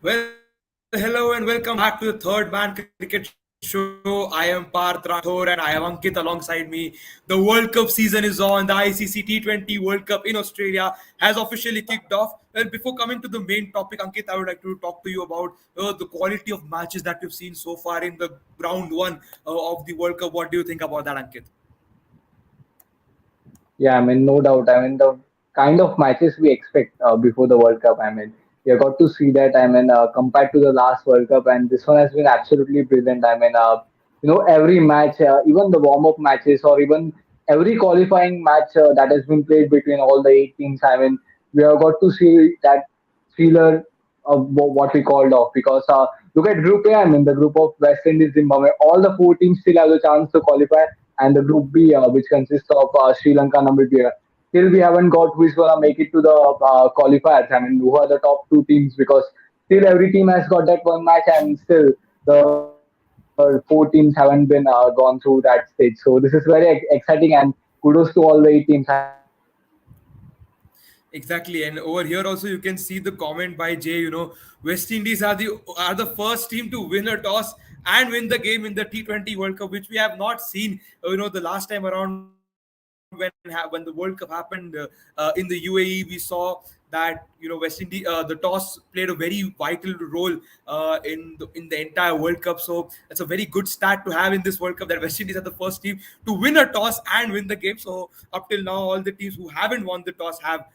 Well, hello and welcome back to the Third Man Cricket Show. I am Parth Rathore and I have Ankit alongside me. The World Cup season is on. The ICC T20 World Cup in Australia has officially kicked off. Well, before coming to the main topic, Ankit, I would like to talk to you about the quality of matches that we've seen so far in the round one of the World Cup. What do you think about that, Ankit? Yeah, no doubt. The kind of matches we expect before the World Cup. We have got to see that. Compared to the last World Cup, and this one has been absolutely brilliant. Every match, even the warm-up matches, or even every qualifying match that has been played between all the eight teams. We have got to see that thriller of what we called off because look at Group A. The group of West Indies, Zimbabwe. All the four teams still have the chance to qualify, and the Group B, which consists of Sri Lanka, Namibia. Still, we haven't got who is gonna make it to the qualifiers. Who are the top two teams? Because still every team has got that one match, and still the four teams haven't been gone through that stage. So this is very exciting, and kudos to all the eight teams. Exactly, and over here also you can see the comment by Jay. West Indies are the first team to win a toss and win the game in the T20 World Cup, which we have not seen. The last time around when the World Cup happened in the UAE, we saw that West Indies the toss played a very vital role in the entire World Cup. So that's a very good stat to have in this World Cup that West Indies are the first team to win a toss and win the game. So up till now, all the teams who haven't won the toss have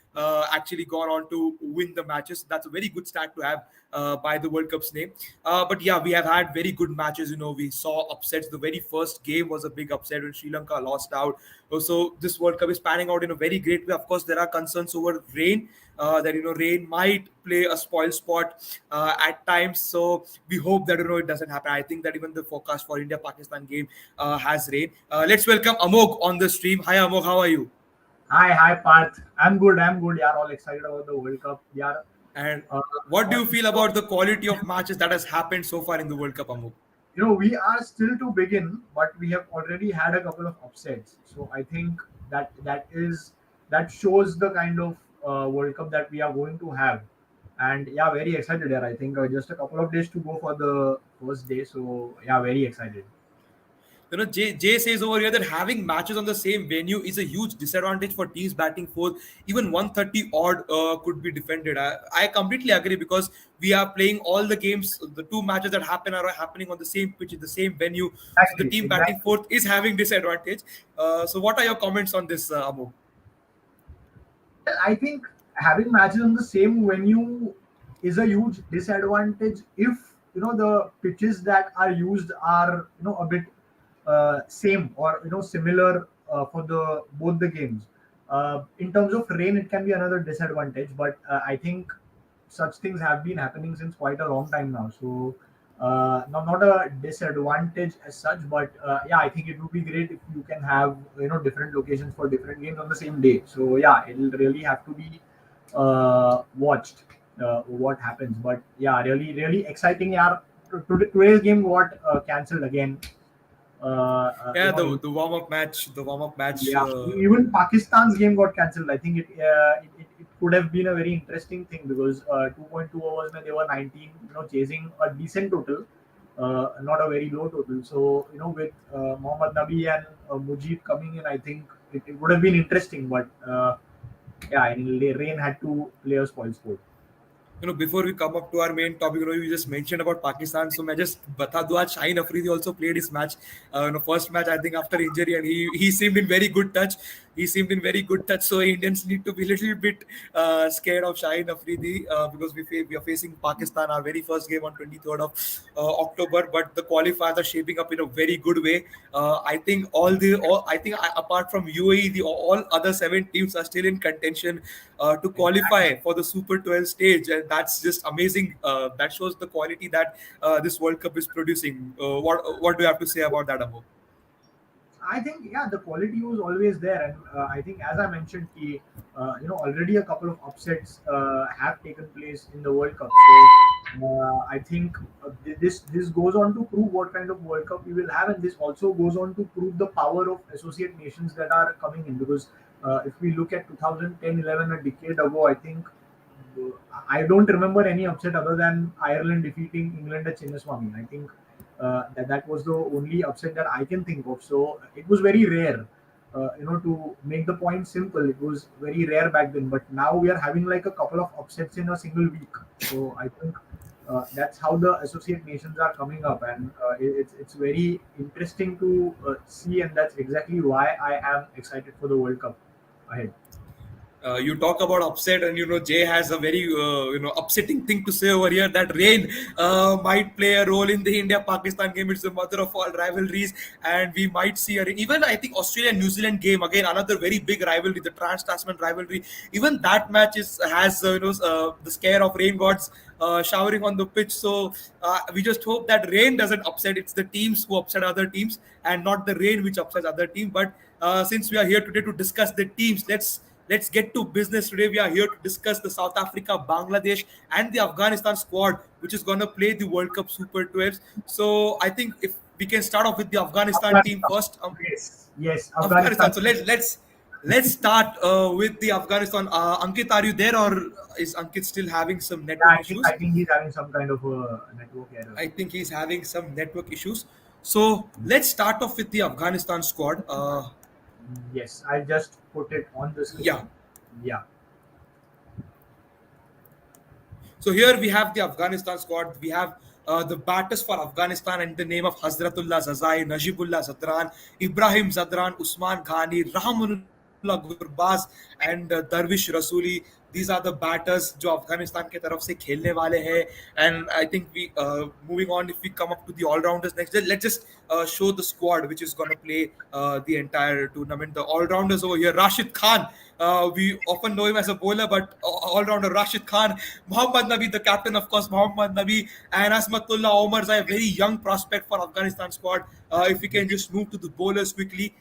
actually gone on to win the matches. That's a very good stat to have by the World Cup's name. But yeah, we have had very good matches. We saw upsets. The very first game was a big upset when Sri Lanka lost out. So this World Cup is panning out in a very great way. Of course, there are concerns over rain. That rain might play a spoil spot at times. So we hope that it doesn't happen. I think that even the forecast for India Pakistan game has rain. Let's welcome Amog on the stream. Hi Amog, how are you? Hi, Parth. I'm good. Yeah, all excited about the World Cup. Yeah, And uh, what do you feel so, about the quality of matches that has happened so far in the World Cup, Amog? we are still to begin, but we have already had a couple of upsets. So I think that shows the kind of World Cup that we are going to have. And yeah, very excited here. I think just a couple of days to go for the first day. So yeah, very excited. Jay says over here that having matches on the same venue is a huge disadvantage for teams batting fourth. Even 130 odd could be defended. I completely agree because we are playing all the games. The two matches that happen are happening on the same pitch in the same venue. So the team batting Exactly. fourth is having disadvantage. So what are your comments on this, Amo? Well, I think having matches on the same venue is a huge disadvantage if the pitches that are used are a bit same or similar for the both the games. In terms of rain, it can be another disadvantage, but I think such things have been happening since quite a long time now. So not a disadvantage as such, but yeah, I think it would be great if you can have different locations for different games on the same day. So yeah, it'll really have to be watched what happens. But yeah, really exciting. Yeah, today's game got cancelled again. Yeah, the warm up match. Yeah, even Pakistan's game got cancelled. I think it could have been a very interesting thing because 2.2 overs when they were 19, chasing a decent total, not a very low total. So with Mohammad Nabi and Mujib coming in, I think it would have been interesting. But yeah, I mean, Rain had to play a spoil sport. Before we come up to our main topic, you just mentioned about Pakistan. So मैं just बता दूं आज Shaheen Afridi also played his match. First match I think after injury, and he seemed in very good touch. He seemed in very good touch. So Indians need to be a little bit scared of Shaheen Afridi because we are facing Pakistan our very first game on 23rd of October. But the qualifiers are shaping up in a very good way. I think apart from UAE, the all other seven teams are still in contention to qualify for the Super 12 stage, and that's just amazing. That shows the quality that this World Cup is producing. What do you have to say about that, Amo? I think yeah, the quality was always there, and I think as I mentioned, already a couple of upsets have taken place in the World Cup. So I think this goes on to prove what kind of World Cup we will have, and this also goes on to prove the power of associate nations that are coming in. Because if we look at 2010-11, a decade ago, I think I don't remember any upset other than Ireland defeating England at Chinnaswamy. I think that was the only upset that I can think of. So it was very rare. To make the point simple, it was very rare back then. But now we are having like a couple of upsets in a single week. So I think that's how the associate nations are coming up, and it's very interesting to see, and that's exactly why I am excited for the World Cup ahead. You talk about upset, and Jay has a very upsetting thing to say over here, that rain might play a role in the India-Pakistan game. It's the mother of all rivalries, and we might see even I think Australia-New Zealand game, again another very big rivalry, the Trans-Tasman rivalry. Even that match has the scare of rain gods showering on the pitch. So we just hope that rain doesn't upset. It's the teams who upset other teams, and not the rain which upsets other team. But since we are here today to discuss the teams, let's get to business today. We are here to discuss the South Africa, Bangladesh, and the Afghanistan squad, which is going to play the World Cup Super 12s. So I think if we can start off with the Afghanistan team Afghanistan. first. Yes, Afghanistan. Afghanistan. So let's start with the Afghanistan. Ankit, are you there, or is Ankit still having some Yeah, network I issues? think he's having some kind of a network error. I think he's having some network issues. So let's start off with the Afghanistan squad. Yes, I just put it on the Yeah. screen. Yeah. So here we have the Afghanistan squad. We have the batters for Afghanistan and the name of Hazratullah Zazai, Najibullah Zadran, Ibrahim Zadran, Usman Ghani, Rahmanullah Gurbaz, and Darvish Rasuli. These are the batters जो अफगानिस्तान के तरफ से खेलने वाले हैं. And I think we moving on, if we come up to the all-rounders next, let's just show the squad which is going to play the entire tournament. The all-rounders over here: Rashid Khan. We often know him as a bowler, but all-rounder Rashid Khan, Mohammad Nabi, the captain, of course, Mohammad Nabi, and Asmatullah Omar, a very young prospect for Afghanistan squad. If we can just move to the bowlers quickly.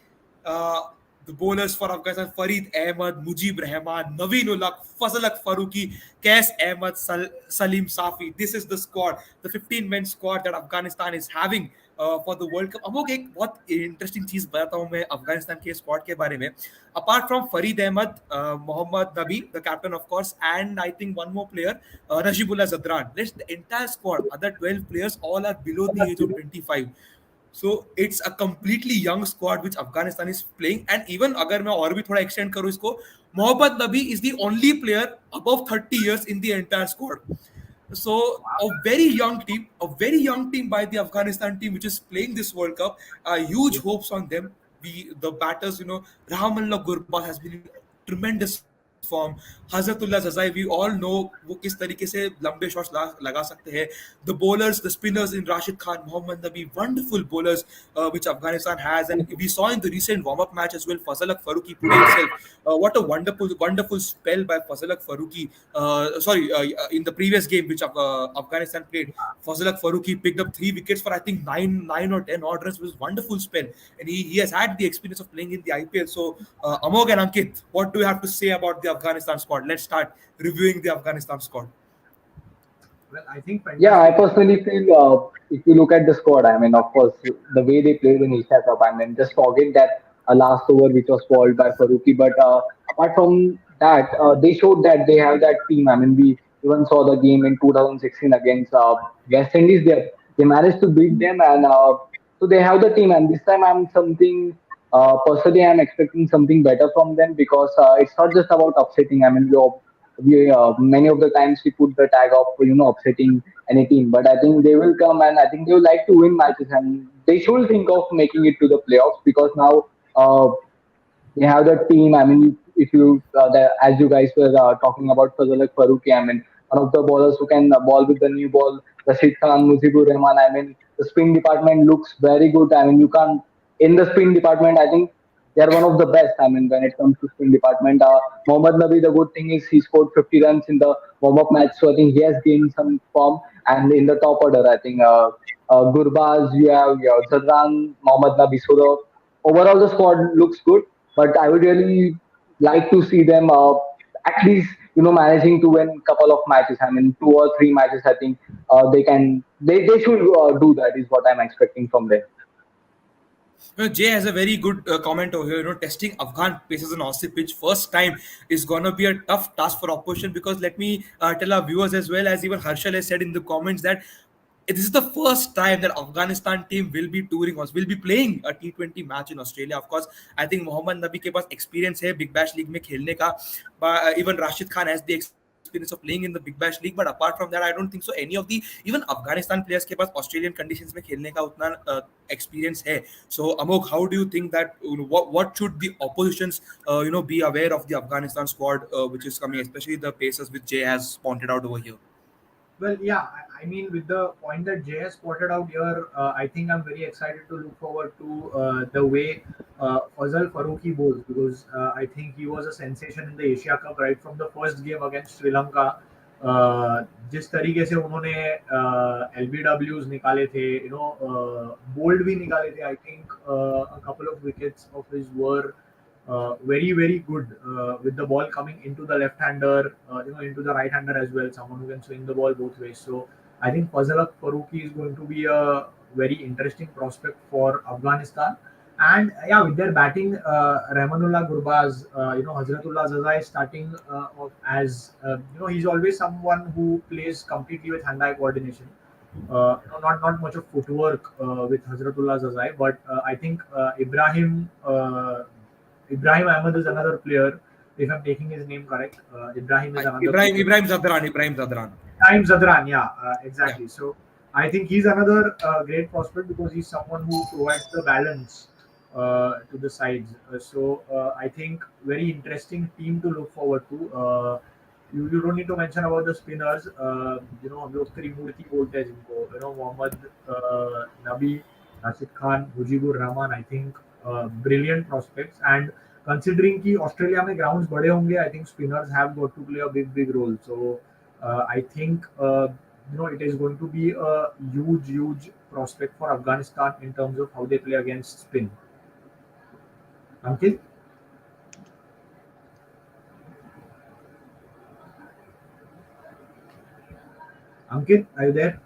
Uh, the bowlers for Afghanistan: Farid Ahmed, Mujib Rahman, Naveen-ul-Haq, Fazl-Haq Faruqi, Qais Ahmed, Salim Safi. This is the squad, the 15-man squad that Afghanistan is having for the World Cup. Amok एक बहुत interesting चीज बताता हूँ मैं अफगानिस्तान के squad के बारे में. Apart from Farid Ahmed, Mohammad Nabi, the captain of course, and I think one more player, Najibullah Zadran. The entire squad, other 12 players, all are below the age of 25. So it's a completely young squad which Afghanistan is playing. And even अगर मैं और भी थोड़ा extend करूँ इसको, Mohammad Nabi is the only player above 30 years in the entire squad. So a very young team by the Afghanistan team which is playing this World Cup. Huge hopes on them. The batters, Rahmanullah Gurbaz has been in tremendous form. Hazratullah Zazai, we all know वो किस तरीके से लंबे shots लगा सकते हैं. The bowlers, the spinners in Rashid Khan, Mohammad Nabi, wonderful bowlers which Afghanistan has, and we saw in the recent warm-up match as well, Fazl-Haq Faruqi play itself. What a wonderful spell by Fazl-Haq Faruqi. In the previous game which Afghanistan played, Fazl-Haq Faruqi picked up 3 wickets for I think 9 or 10 odd runs. It was a wonderful spell, and he has had the experience of playing in the IPL. So Amog and Ankit, what do you have to say about the Afghanistan squad? Let's start reviewing the Afghanistan squad. Well, I think Yeah, I fantastic. personally feel if you look at the squad, I mean, of course, the way they played in Asia Cup, I mean, just forget that last over which was spoiled by Faruqi. But apart from that, they showed that they have that team. I mean, we even saw the game in 2016 against West Indies. They managed to beat them, and so they have the team. And this time, I'm something personally, I'm expecting something better from them because it's not just about upsetting. I mean, we many of the times we put the tag of upsetting any team, but I think they will come and I think they would like to win matches and they should think of making it to the playoffs because now they have the team. I mean, if you as you guys were talking about Fazal Faruqi, I mean, one of the bowlers who can ball with the new ball, Rashid Khan, Mujibur Rahman. I mean, the spin department looks very good. I mean, you can't in the spin department. I think they are one of the best. I mean, when it comes to spin department, Mohammad Nabi. The good thing is he scored 50 runs in the warm-up match, so I think he has gained some form. And in the top order, I think Gurbaz, you have Zadran, Mohammad Nabi. So the overall the squad looks good, but I would really like to see them at least managing to win couple of matches. I mean, 2 or 3 matches. I think they should do that. Is what I'm expecting from them. Jay has a very good comment over here. Testing Afghan paces on Aussie pitch first time is gonna be a tough task for opposition, because let me tell our viewers as well as even Harshal has said in the comments that this is the first time that Afghanistan team will be touring us, will be playing a T20 match in Australia. Of course, I think Mohammad Nabi के पास experience है Big Bash League में खेलने का, but even Rashid Khan has the experience of playing in the Big Bash League. But apart from that, I don't think so any of the even Afghanistan players के पास Australian conditions में खेलने का उतना experience है. So Amok, how do you think that what should the oppositions be aware of the Afghanistan squad which is coming, especially the paces which Jay has pointed out over here? Well, yeah, I mean, with the point that Jay has spotted out here, I think I'm very excited to look forward to the way Fazal Farooqi bowls, because I think he was a sensation in the Asia Cup right from the first game against Sri Lanka. जिस तरीके से उन्होंने LBWs निकाले थे, bold भी निकाले थे. I think a couple of wickets of his were very very good with the ball coming into the left-hander, into the right-hander as well. Someone who can swing the ball both ways. So I think Fazal Farooqi is going to be a very interesting prospect for Afghanistan. And yeah, with their batting, Rahmanullah Gurbaz, Hazratullah Zazai starting off as he's always someone who plays completely with hand-eye coordination. Not much of footwork with Hazratullah Zazai, but I think Ibrahim Ahmed is another player, if I'm taking his name correct. Ibrahim is another player. Ibrahim Zadran. Ibrahim Zadran, yeah, Yeah. exactly. So I think he's another great prospect because he's someone who provides the balance to the sides. I think very interesting team to look forward to. You don't need to mention about the spinners. हम लोग त्रिमूर्ति बोलते हैं जिनको, मोहम्मद नबी, Rashid Khan, Mujibur Rahman. I think brilliant prospects. And considering कि Australia में grounds बड़े होंगे, I think spinners have got to play a big role. So I think it is going to be a huge prospect for Afghanistan in terms of how they play against spin. Ankit? Ankit, are you there?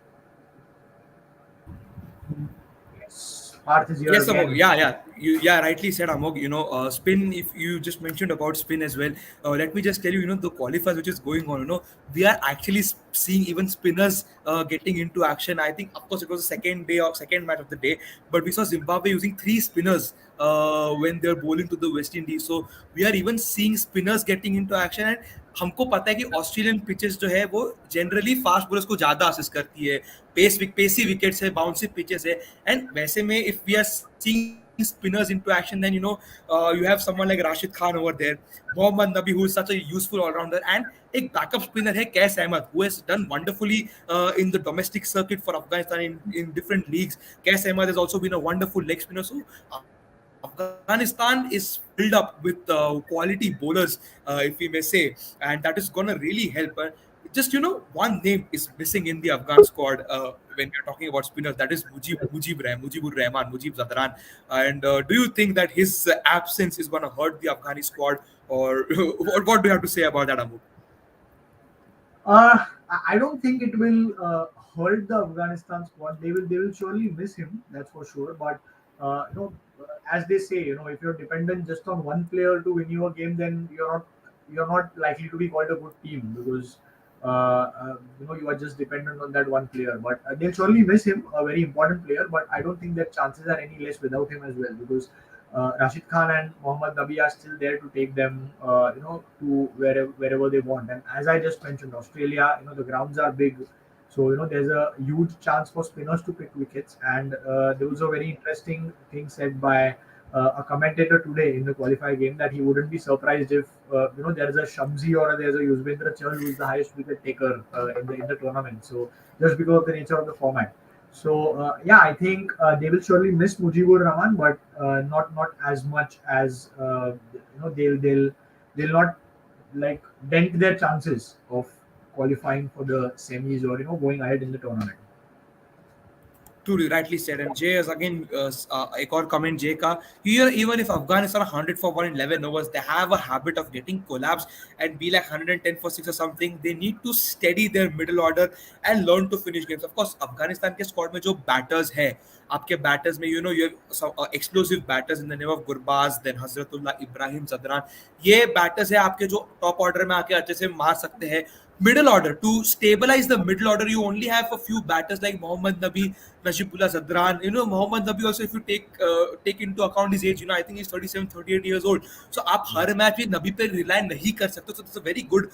Yes, Parth is here Yes, again. Amog. Yeah. Rightly said, Amog. Spin. If you just mentioned about spin as well, let me just tell you, the qualifiers which is going on. We are actually seeing even spinners getting into action. I think, of course, it was the second day or second match of the day, but we saw Zimbabwe using 3 spinners when they're bowling to the West Indies. So we are even seeing spinners getting into action. And हमको पता है कि Australian pitches जो है वो generally fast bowlers को ज्यादा assist करती है, पेसी विकेट्स है, बाउंसी पिचेस है. एंड वैसे में if we are seeing spinners into action, then you have someone like Rashid Khan over there, Mohammad Nabi, who is such a useful all-rounder, and एक backup spinner है Qais Ahmed, who has done wonderfully in the domestic circuit for Afghanistan in different leagues. Qais Ahmed has also been a wonderful leg spinner. So Afghanistan is filled up with quality bowlers, if we may say, and that is gonna really help. Just one name is missing in the Afghan squad when we are talking about spinners. That is Mujibur Rahman, Mujib Zadran. And do you think that his absence is gonna hurt the Afghani squad, or what do you have to say about that, Amu? I don't think it will hurt the Afghanistan squad. They will surely miss him, that's for sure. But as they say, if you're dependent just on one player to win you a game, then you're not likely to be called a good team, because you are just dependent on that one player. But they'll surely miss him, a very important player. But I don't think that chances are any less without him as well, because Rashid Khan and Mohammad Nabi are still there to take them, to wherever they want. And as I just mentioned, Australia, the grounds are big, so there's a huge chance for spinners to pick wickets. And there was a very interesting thing said by a commentator today in the qualifier game, that he wouldn't be surprised if there's a Shamsi or there's a Yuzvendra Chahal who is the highest wicket taker in the tournament. So just because of the nature of the format. So yeah, I think they will surely miss Mujibur Rahman, but not as much as they'll not like dent their chances of qualifying for the semis or going ahead in the tournament. Truly, rightly said. And Jay is again, एक और comment Jay का, here even if Afghanistan are 100 for 1 in 11 overs, they have a habit of getting collapsed and be like 110 for 6 or something. They need to steady their middle order and learn to finish games. Of course, Afghanistan के squad में जो batters है, आपके batters में you have some explosive batters in the name of Gurbaz, then Hazratullah, Ibrahim, Zadran. ये batters है आपके जो top order में आके अच्छे से मार सकते हैं. Middle order, to stabilize the middle order, you only have a few batters like Mohammad Nabi, Najibullah Zadran. Mohammad Nabi also, if you take into account his age, I think he's 37, 38 years old. So आप हर match में नबी पे rely नहीं कर सकते. So it's a very good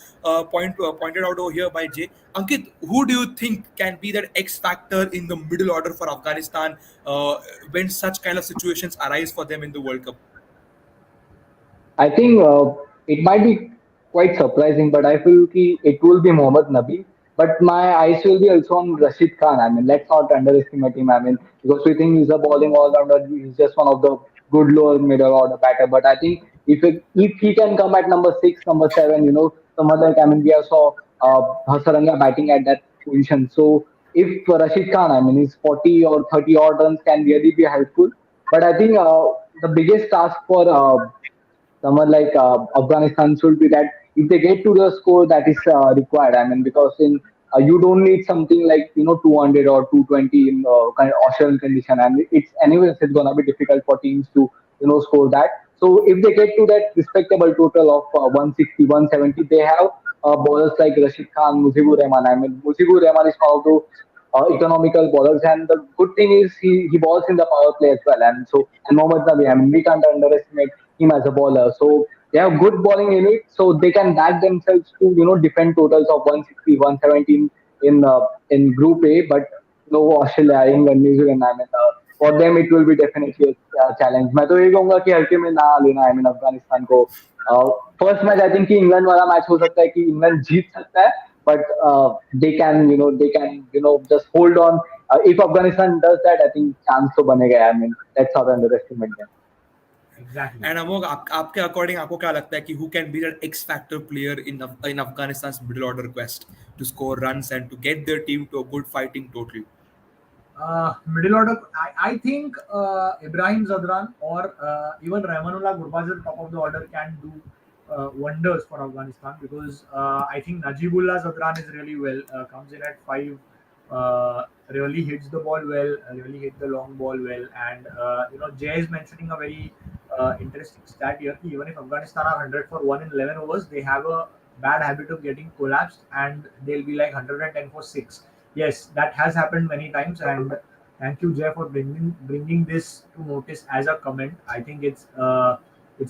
point pointed out over here by Jay. Ankit, who do you think can be that X factor in the middle order for Afghanistan when such kind of situations arise for them in the World Cup? I think it might be quite surprising, but I feel it will be Mohammad Nabi. But my eyes will be also on Rashid Khan. I mean, let's not underestimate him. I mean, because we think he's a bowling all rounder, he's just one of the good lower middle order batter. But I think if he can come at number six, number seven, some other. I mean, we have saw Hasaranga batting at that position. So if Rashid Khan, I mean, his 40 or 30 odd runs can really be helpful. But I think the biggest task for someone like Afghanistan should be that if they get to the score that is required, I mean, because in you don't need something like 200 or 220 in kind of Australian condition, and it's anyways it's gonna be difficult for teams to score that. So if they get to that respectable total of 160, 170, they have bowlers like Rashid Khan, Mujibur Rahman. I mean, Mujibur Rahman is one of those economical bowlers, and the good thing is he bowls in the power play as well. And Mohammad Nabi, I mean, we can't underestimate him as a bowler. So they have good bowling unit, so they can back themselves to defend totals of 160, 117 in Group A. But no Australia, England, New Zealand. I mean, for them it will be definitely a challenge. मैं तो ये कहूँगा कि हल्के में ना लेना. I mean, Afghanistan को फर्स्ट मैच आई थिंक कि इंग्लैंड वाला मैच हो सकता है कि इंग्लैंड जीत सकता है, but they can just hold on. If Afghanistan does that, I think chance तो बनेगा. I mean, let's not underestimate them. Exactly. And Amog, आपके according आपको क्या लगता है कि who can be that X factor player in Afghanistan's middle order quest to score runs and to get their team to a good fighting total? Middle order, I think Ibrahim Zadran or even Rahmanullah Gurbaz at top of the order can do wonders for Afghanistan, because I think Najibullah Zadran is really well, comes in at 5, really hits the ball well, really hit the long ball well, and Jay is mentioning a very interesting stat here. Even if Afghanistan are 100 for 1 in 11 overs, they have a bad habit of getting collapsed, and they'll be like 110 for 6. Yes, that has happened many times, and thank you, Jay, for bringing this to notice as a comment. I think it's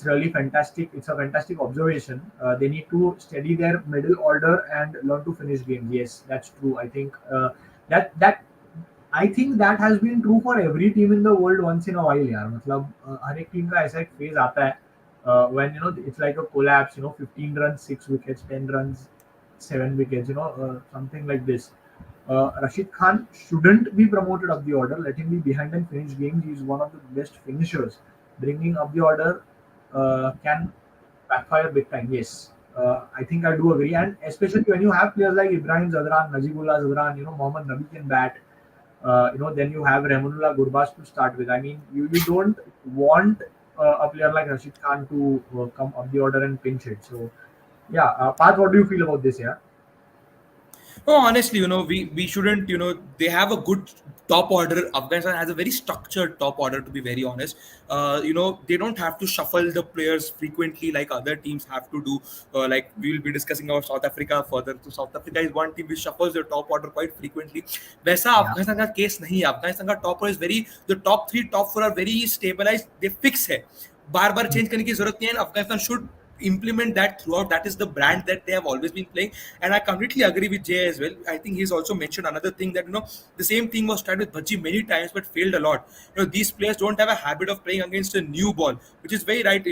really fantastic. It's a fantastic observation. They need to steady their middle order and learn to finish games. Yes, that's true. I think that has been true for every team in the world once in a while. यार मतलब हर एक team का ऐसा एक phase आता है when it's like a collapse. 15 runs, 6 wickets, 10 runs, 7 wickets. Something like this. Rashid Khan shouldn't be promoted up the order. Let him be behind and finish games. He's one of the best finishers. Bringing up the order can backfire big time. Yes, I think I do agree. And especially when you have players like Ibrahim Zadran, Najibullah Zadran, Mohammad Nabi can bat. Then you have Rahmanullah Gurbaz to start with. I mean, you don't want a player like Rashid Khan to come up the order and pinch it. So, yeah, Parth, what do you feel about this? Yeah. No, honestly, we shouldn't, they have a good top order. Afghanistan has a very structured top order, to be very honest. They don't have to shuffle the players frequently like other teams have to do. Like we will be discussing about South Africa further. So South Africa is one team which shuffles their top order quite frequently. वैसा Afghanistan का case नहीं है. Afghanistan का top order is the top 3, top 4 are very stabilized. They fix है. बार-बार change करने की जरूरत नहीं है. Afghanistan should implement that throughout. That is the brand that they have always been playing, and I completely agree with Jay as well. I think he's also mentioned another thing that the same thing was tried with Bhaji many times but failed a lot. These players don't have a habit of playing against a new ball, which is very right.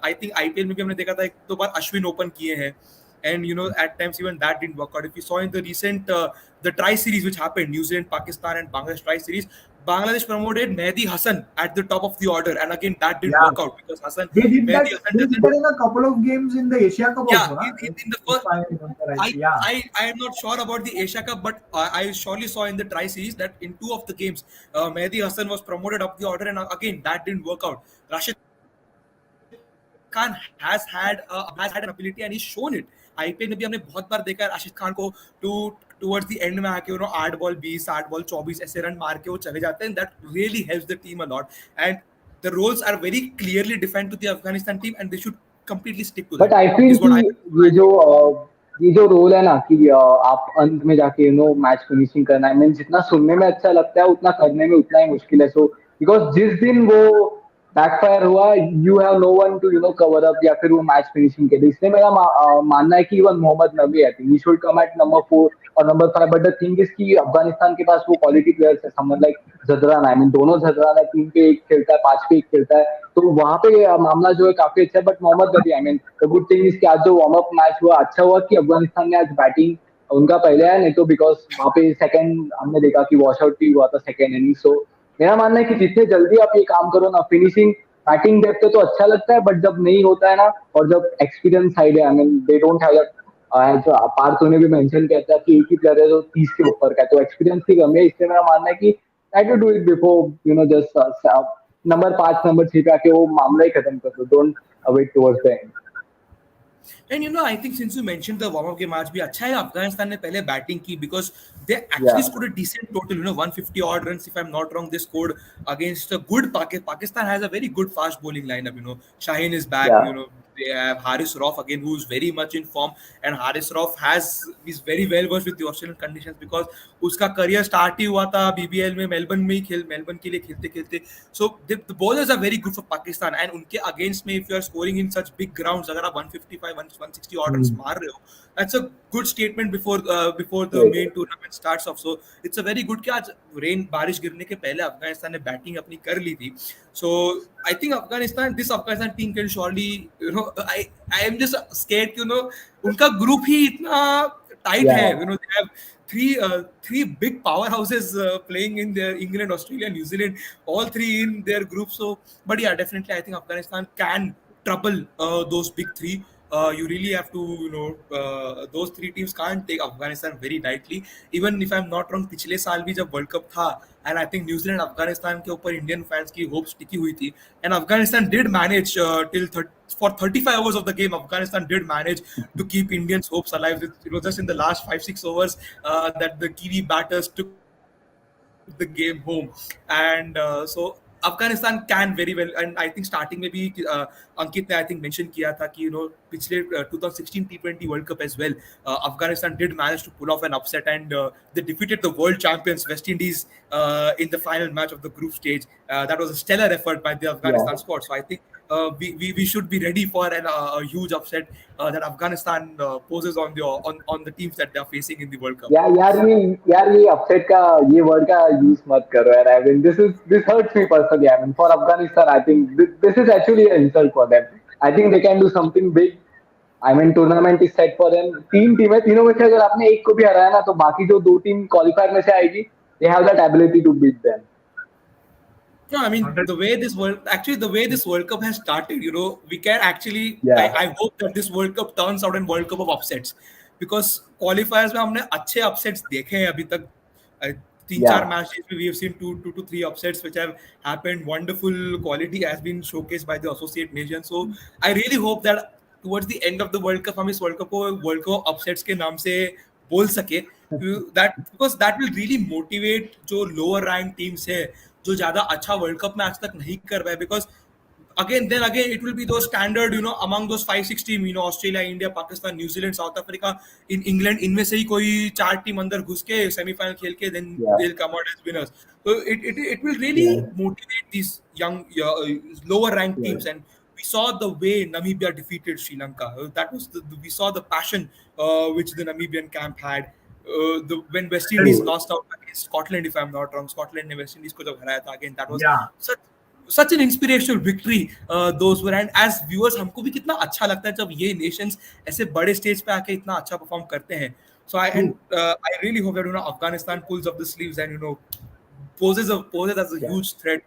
I think IPL में भी हमने देखा था एक दो बार Ashwin open किए हैं, and at times even that didn't work out. If you saw in the recent the tri series which happened, New Zealand, Pakistan and Bangladesh tri series, Bangladesh promoted Mehdi Hassan at the top of the order, and again that didn't Yeah, work out because they did that. Mehdi Hassan They did doesn't. that in a couple of games in the Asia Cup Yeah, also, na? in the If first, I remember right. Yeah, I am not sure about the Asia Cup, but I surely saw in the Tri Series that in two of the games, Mehdi Hassan was promoted up the order, and again that didn't work out. Rashid Khan has had an ability, and he's shown it. IPL में भी हमने बहुत बार देखा है राशिद खान को towards the end में आके 8 ball 20 8 ball 24 ऐसे रन मार के वो चले जाते हैं. That really helps the team a lot, and the roles are very clearly defined to the Afghanistan team, and they should completely stick to but them. I feel Is कि what I ये जो ये जो role है ना कि आप अंत में जाके मैच फिनिशिंग करना, आई मीन जितना सुनने में अच्छा लगता है उतना करने में उतना ही मुश्किल है. सो बिकॉज जिस दिन वो बैकफायर हुआ, you have no one to cover up या फिर वो मैच फिनिशिंग के लिए. इसलिए मेरा मानना है कि even Mohammad Nabi, I think he should come at number 4 और number 5. But the thing is कि अफगानिस्तान के पास वो क्वालिटी प्लेयर्स है, someone like Zadran, I mean दोनों जदरान है, 3 पे 1 खेलता है, 5 पे 1 खेलता है. तो वहां पे मामला जो है काफी अच्छा है. But Mohammad Nabi, I mean the good thing is कि आज जो वार्म अप मैच हुआ, अच्छा हुआ कि अफगानिस्तान ने आज बैटिंग उनका पहले आया, नहीं तो बिकॉज वहां पे सेकंड हमने देखा कि वॉश आउट भी हुआ था सेकंड इनिंग. सो मेरा मानना है कि जितने जल्दी आप ये काम करो ना, फिनिशिंग बैटिंग देखते हो तो अच्छा लगता है, बट जब नहीं होता है ना, और जब एक्सपीरियंस साइड है, I mean they don't have that, Parth ने भी मेंशन किया था कि एक ही प्लेयर है जो 30 के ऊपर का है, तो एक्सपीरियंस की कमी है. इसलिए मेरा मानना है कि try to do it before just number 5 number 6 पे आके वो मामला ही खत्म कर दो. Don't wait towards the end. And I think since you mentioned the warm-up game, आज भी अच्छा है अफगानिस्तान ने पहले बैटिंग की because they actually Yeah, scored a decent total, 150 odd runs if I'm not wrong. They scored against a good Pakistan has a very good fast bowling lineup. Shaheen is back. yeah, They have Haris Rauf again, who's very much in form, and Haris Rauf is very well versed with the Australian conditions because उसका career start ही हुआ था BBL में, Melbourne के लिए खेलते खेलते. So the bowlers are very good for Pakistan, and उनके against में if you are scoring in such big grounds, अगर आप 155 160 odd runs मार रहे हो, that's a good statement before the right, main tournament starts off. So it's a very good कि आज बारिश गिरने के पहले अफगानिस्तान ने बैटिंग अपनी कर ली थी. So I think this Afghanistan team can surely, I am just scared कि उनका ग्रुप ही इतना टाइट है. yeah. They have three big powerhouses playing in their England, Australia, New Zealand, all three in their group. So, but yeah, definitely, I think Afghanistan can trouble those big three. You really have to, those three teams can't take Afghanistan very lightly. Even if I'm not wrong, पिछले साल भी जब World Cup था, and I think New Zealand, Afghanistan के ऊपर Indian fans की hopes टिकी हुई थी, and Afghanistan did manage for 35 overs of the game, Afghanistan did manage to keep Indians' hopes alive. Just in the last 5-6 overs that the Kiwi batters took the game home, and so Afghanistan can very well. And I think starting में भी अंकित ने I think mention किया था कि पिछले 2016 T20 World Cup as well, Afghanistan did manage to pull off an upset, and they defeated the world champions West Indies in the final match of the group stage. That was a stellar effort by the Yeah. Afghanistan squad. So I think we should be ready for a huge upset that Afghanistan poses on the teams that they are facing in the World Cup. यार ये upset का ये word का use मत करो यार. I mean this hurts me personally. I mean for Afghanistan I think this is actually an insult for them. I think they can do something big. I mean tournament is set for them. 3 team है, तीनों में से अगर आपने एक को भी हराया ना, तो बाकी जो 2 टीम क्वालिफायर में से आएगी, they have that ability to beat them. No, I mean the way this World Cup has started, we can actually. Yeah. I hope that this World Cup turns out in World Cup of upsets, because qualifiers में हमने अच्छे upsets देखे हैं अभी तक. 3-4 Yeah. matches we have seen 2 to 3 upsets which have happened. Wonderful quality has been showcased by the associate nation. So I really hope that towards the end of the World Cup हम इस World Cup को World Cup upsets के नाम से बोल सके. Because that will really motivate जो lower ranked teams है, जो ज्यादा अच्छा वर्ल्ड कप में आज तक नहीं कर पाए. Because again it will be those standard among those 5-6 team, Australia, India, Pakistan, New Zealand, south Africa, in England, इनमें से ही कोई 4 टीम अंदर घुस के सेमीफाइनल खेल के then they'll come out as winners. So it will really motivate these young lower ranked teams. And we saw the way Namibia defeated Sri Lanka. That was we saw the passion which the Namibian camp had. When West Indies lost out against Scotland, if I'm not wrong, Scotland ने West Indies को जब हराया था, again that was such an inspirational victory. Those were, and as viewers हमको भी कितना अच्छा लगता है जब ये nations ऐसे बड़े stage पे आके इतना अच्छा perform करते हैं. So I really hope that Afghanistan pulls up the sleeves and poses as a Yeah. huge threat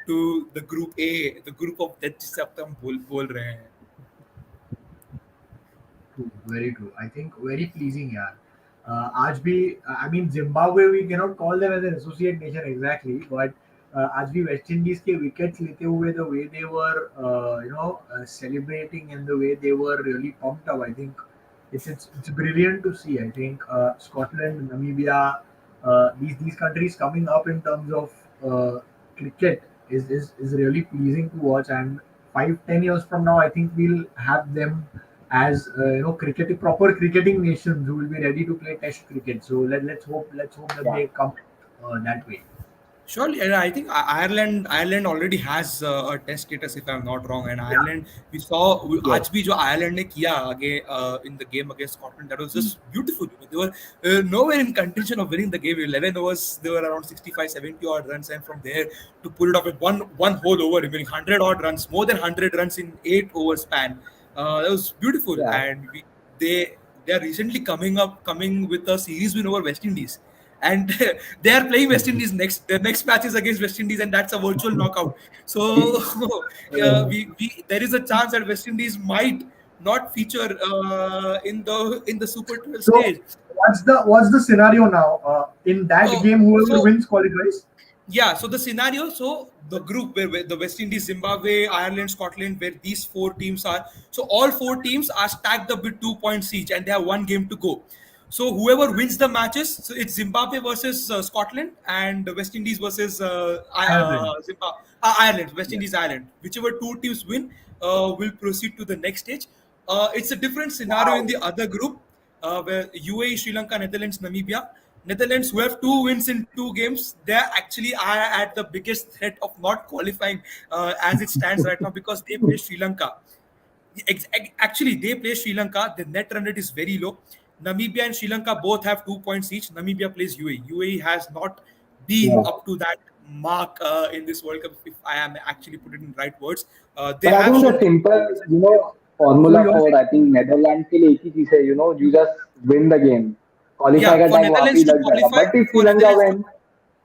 to the Group A, the group of death जिसे अब तक हम बोल रहे हैं. True, very true. I think very pleasing, yeah. आज भी I mean Zimbabwe we cannot call them as an associate nation exactly, but आज भी वेस्ट इंडीज के विकेट्स लेते हुए the way they were celebrating and the way they were really pumped up, I think it's brilliant to see. I think Scotland, Namibia, these countries coming up in terms of cricket is really pleasing to watch. And 5-10 years from now, I think we'll have them as cricket proper cricketing nations who will be ready to play test cricket. So let's hope that Yeah. they come that way. Surely, and I think Ireland already has a test status if I'm not wrong. And Yeah. Ireland, Yes. आज भी जो Ireland ने किया आगे in the game against Scotland, that was just beautiful. They were nowhere in contention of winning the game. 11 overs, they were around 65, 70 odd runs, and from there to pull it off with one whole over, winning 100 odd runs, more than 100 runs in 8 over span. That was beautiful, Yeah. and they are recently coming with a series win over West Indies, and they are playing West Indies next. Their next match is against West Indies, and that's a virtual knockout. So we there is a chance that West Indies might not feature in the Super 12 So stage. what's the scenario now? In that Oh, game, whoever so wins qualifies. yeah, so the scenario, so the group where the West Indies, Zimbabwe, Ireland, Scotland, where these four teams are, so all four teams are stacked up with 2 points each, and they have one game to go. So whoever wins the matches, so it's Zimbabwe versus Scotland, and West Indies versus Ireland. Ireland, West Yeah. Indies, Ireland. Whichever two teams win will proceed to the next stage. It's a different scenario in Wow. the other group where UAE, Sri Lanka, Netherlands, Namibia. Netherlands, who have 2 wins in 2 games, they actually are at the biggest threat of not qualifying as it stands right now because they play Sri Lanka. Actually, they play Sri Lanka. The net run rate is very low. Namibia and Sri Lanka both have 2 points each. Namibia plays UAE. UAE has not been Yeah. up to that mark in this World Cup, if I am actually put it in right words. They But I have think the shown good simple, performances. So formula you're for saying, I think Netherlands के लिए एक ही चीज है, you just win the game. Qualify Yeah, का for time वहाँ पे Netherlands he to लग जाएगा. qualify, But if Sri for Lanka Netherlands to wins,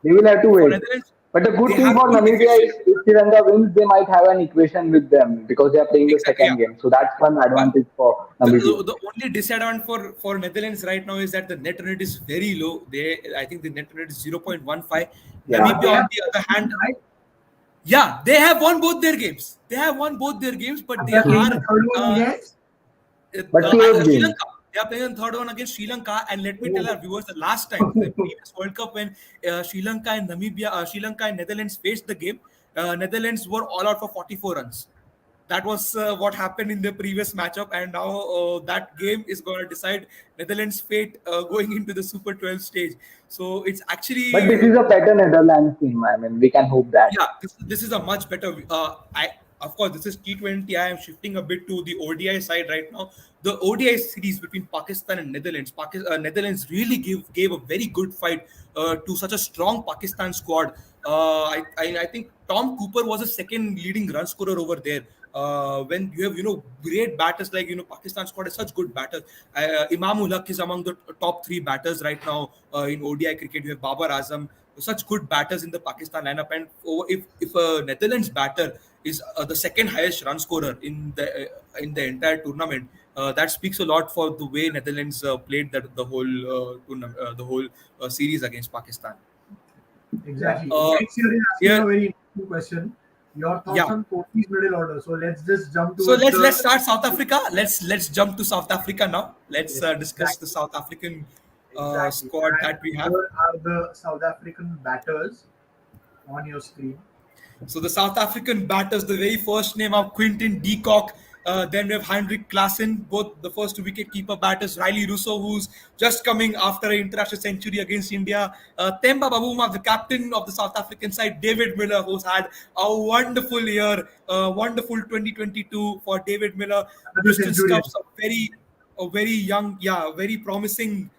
they will have to for wait. Netherlands, But the good they thing have for to win Namibia defensively. is if Sri Lanka wins, they might have an equation with them because they are playing the Exactly. Yeah. second game. So that's one Yeah. advantage for Namibia. The only disadvantage for Netherlands right now is that the net rate is very low. I think the net rate is 0.15. Yeah. but Namibia, they on have the other hand, right. yeah, they have won both their games. They have won both their games, but And they they're playing are the third one uh, against. But close Sri game. Lanka. They are playing the third one against Sri Lanka. And let me tell Oh, our viewers, the last time, the previous World Cup, when Sri Lanka and Netherlands faced the game, Netherlands were all out for 44 runs. That was what happened in the previous matchup, and now that game is going to decide Netherlands' fate going into the Super 12 stage. So it's But actually this is a better Netherlands team. I mean, we can hope that. yeah, this is a much better. I Of course this is T20. I am shifting a bit to the ODI side right now. The ODI series between Pakistan and Netherlands. Netherlands really gave a very good fight to such a strong Pakistan squad. I think Tom Cooper was a second leading run scorer over there. When you have great batters like Pakistan squad has such good batters. Imamul Haq is among the top three batters right now in ODI cricket. You have Babar Azam, such good batters in the Pakistan lineup, and if a Netherlands batter is the second highest run scorer in the entire tournament, that speaks a lot for the way Netherlands played the whole tournament, the whole series against Pakistan. Yeah. exactly. Uh, Next year is asking here, a very interesting question. Your thoughts yeah. on Kochi's middle order. So let's just jump So towards let's the start South Africa. Let's jump to South Africa now. Let's yes, discuss the exactly, South African exactly. squad And that we have. here are the South African batters on your screen. So the South African batters, the very first name of Quinton de Kock. Then we have Heinrich Klaassen, both the first wicket keeper batters. Riley Russo, who's just coming after an international century against India. Themba Bavuma, the captain of the South African side. David Miller, who's had a wonderful year, wonderful 2022 for David Miller. Another Tristan centurion. Stubbs, a very young, yeah, very promising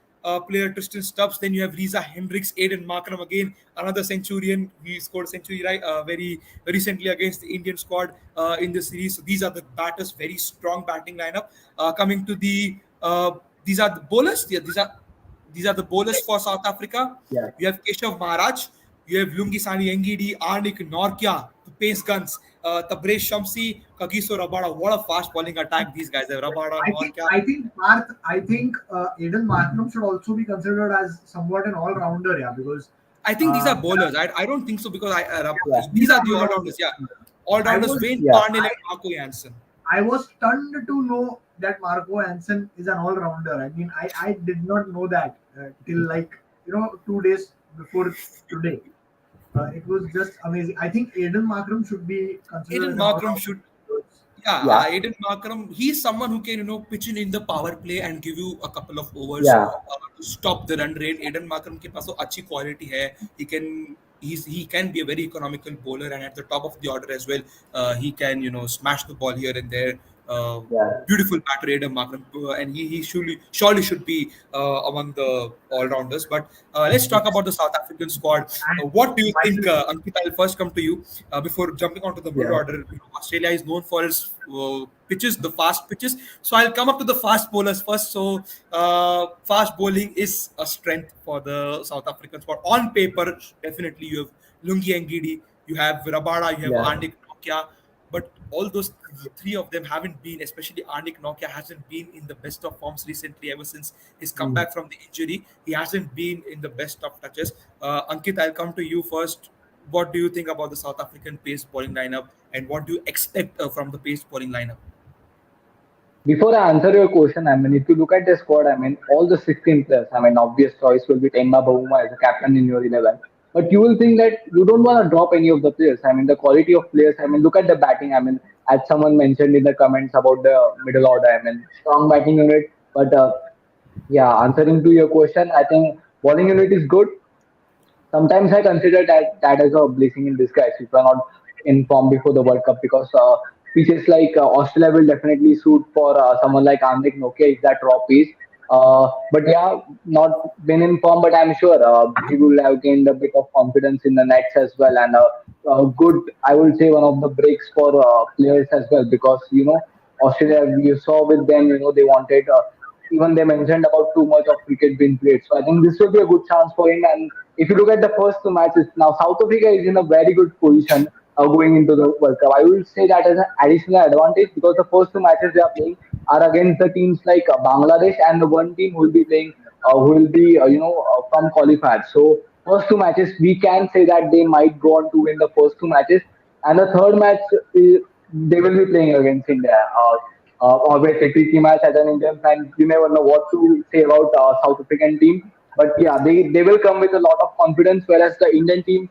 player, Tristan Stubbs. Then you have Reza Hendricks, Aiden Markram again, another centurion. He scored a century right very recently against the Indian squad in the series. So these are the batters, very strong batting lineup. Coming to these are the bowlers. Yeah, these are the bowlers for South Africa. Yeah. You have Keshav Maharaj. You have Lungisani Engidi, Arnik Norkia, the pace guns, Tabrish Shamsi, Kagiso Rabada. What a fast bowling attack these guys have. Rabada, Norkia. I think Aiden Markram should also be considered as somewhat an all-rounder, yeah, because I think these are bowlers. I don't think so because Yeah, these these are are the all all-rounders. rounders. Yeah, all I rounders. was Wayne yeah, Parnell I, and Marco Jansen. I was stunned to know that Marco Hansen is an all-rounder. I mean, I did not know that till like 2 days before today. It was just amazing. I think Aiden Markram should be considered Aiden as an Markram all-rounder. should. Yeah, yeah, Aiden Markram, he's someone who can, pitch in the power play and give you a couple of overs yeah, to stop the run rate. Aiden Markram के पास तो अच्छी quality है. He can be a very economical bowler, and at the top of the order as well, he can smash the ball here and there. Uh, yeah. Beautiful batter, Aiden Markram, and he surely should be among the all rounders. But let's talk about the South African squad. And What do you think, finally, Ankit? I'll first come to you before jumping onto the middle Yeah. order. Australia is known for its pitches, the fast pitches. So I'll come up to the fast bowlers first. So fast bowling is a strength for the South African squad. On paper, definitely you have Lungi Ngidi, you have Rabada, you have Yeah. Andik Nokia. But all those three of them haven't been, especially Arnik Nokia hasn't been in the best of forms recently. Ever since his Mm. comeback from the injury, he hasn't been in the best of touches. Ankit, I'll come to you first. What do you think about the South African pace bowling lineup, and what do you expect from the pace bowling lineup? Before I answer your question, I mean, if you look at the squad, I mean, all the 16 players, I mean, obvious choice will be Temba Bavuma as a captain in your 11. But you will think that you don't want to drop any of the players. I mean, the quality of players, I mean, look at the batting. I mean, as someone mentioned in the comments about the middle order, I mean, strong batting unit. But yeah, answering to your question, I think bowling unit is good. Sometimes I consider that as a blessing in disguise if you are not informed before the World Cup because pitches like Australia will definitely suit for someone like Andik Nokia if that raw piece. But yeah, not been informed, but I'm sure he will have gained a bit of confidence in the nets as well and good, I would say, one of the breaks for players as well because Australia, you saw with them, they wanted. Even they mentioned about too much of cricket being played. So I think this will be a good chance for him. And if you look at the first two matches, now South Africa is in a very good position going into the World Cup. I will say that as an additional advantage because the first two matches they are playing are against the teams like Bangladesh and the one team who will be playing, who will be from qualifiers. So first two matches we can say that they might go on to win the first two matches, and the third match they will be playing against India. Always a tricky match as an Indian fan. You never know what to say about South African team. But yeah, they will come with a lot of confidence, whereas the Indian team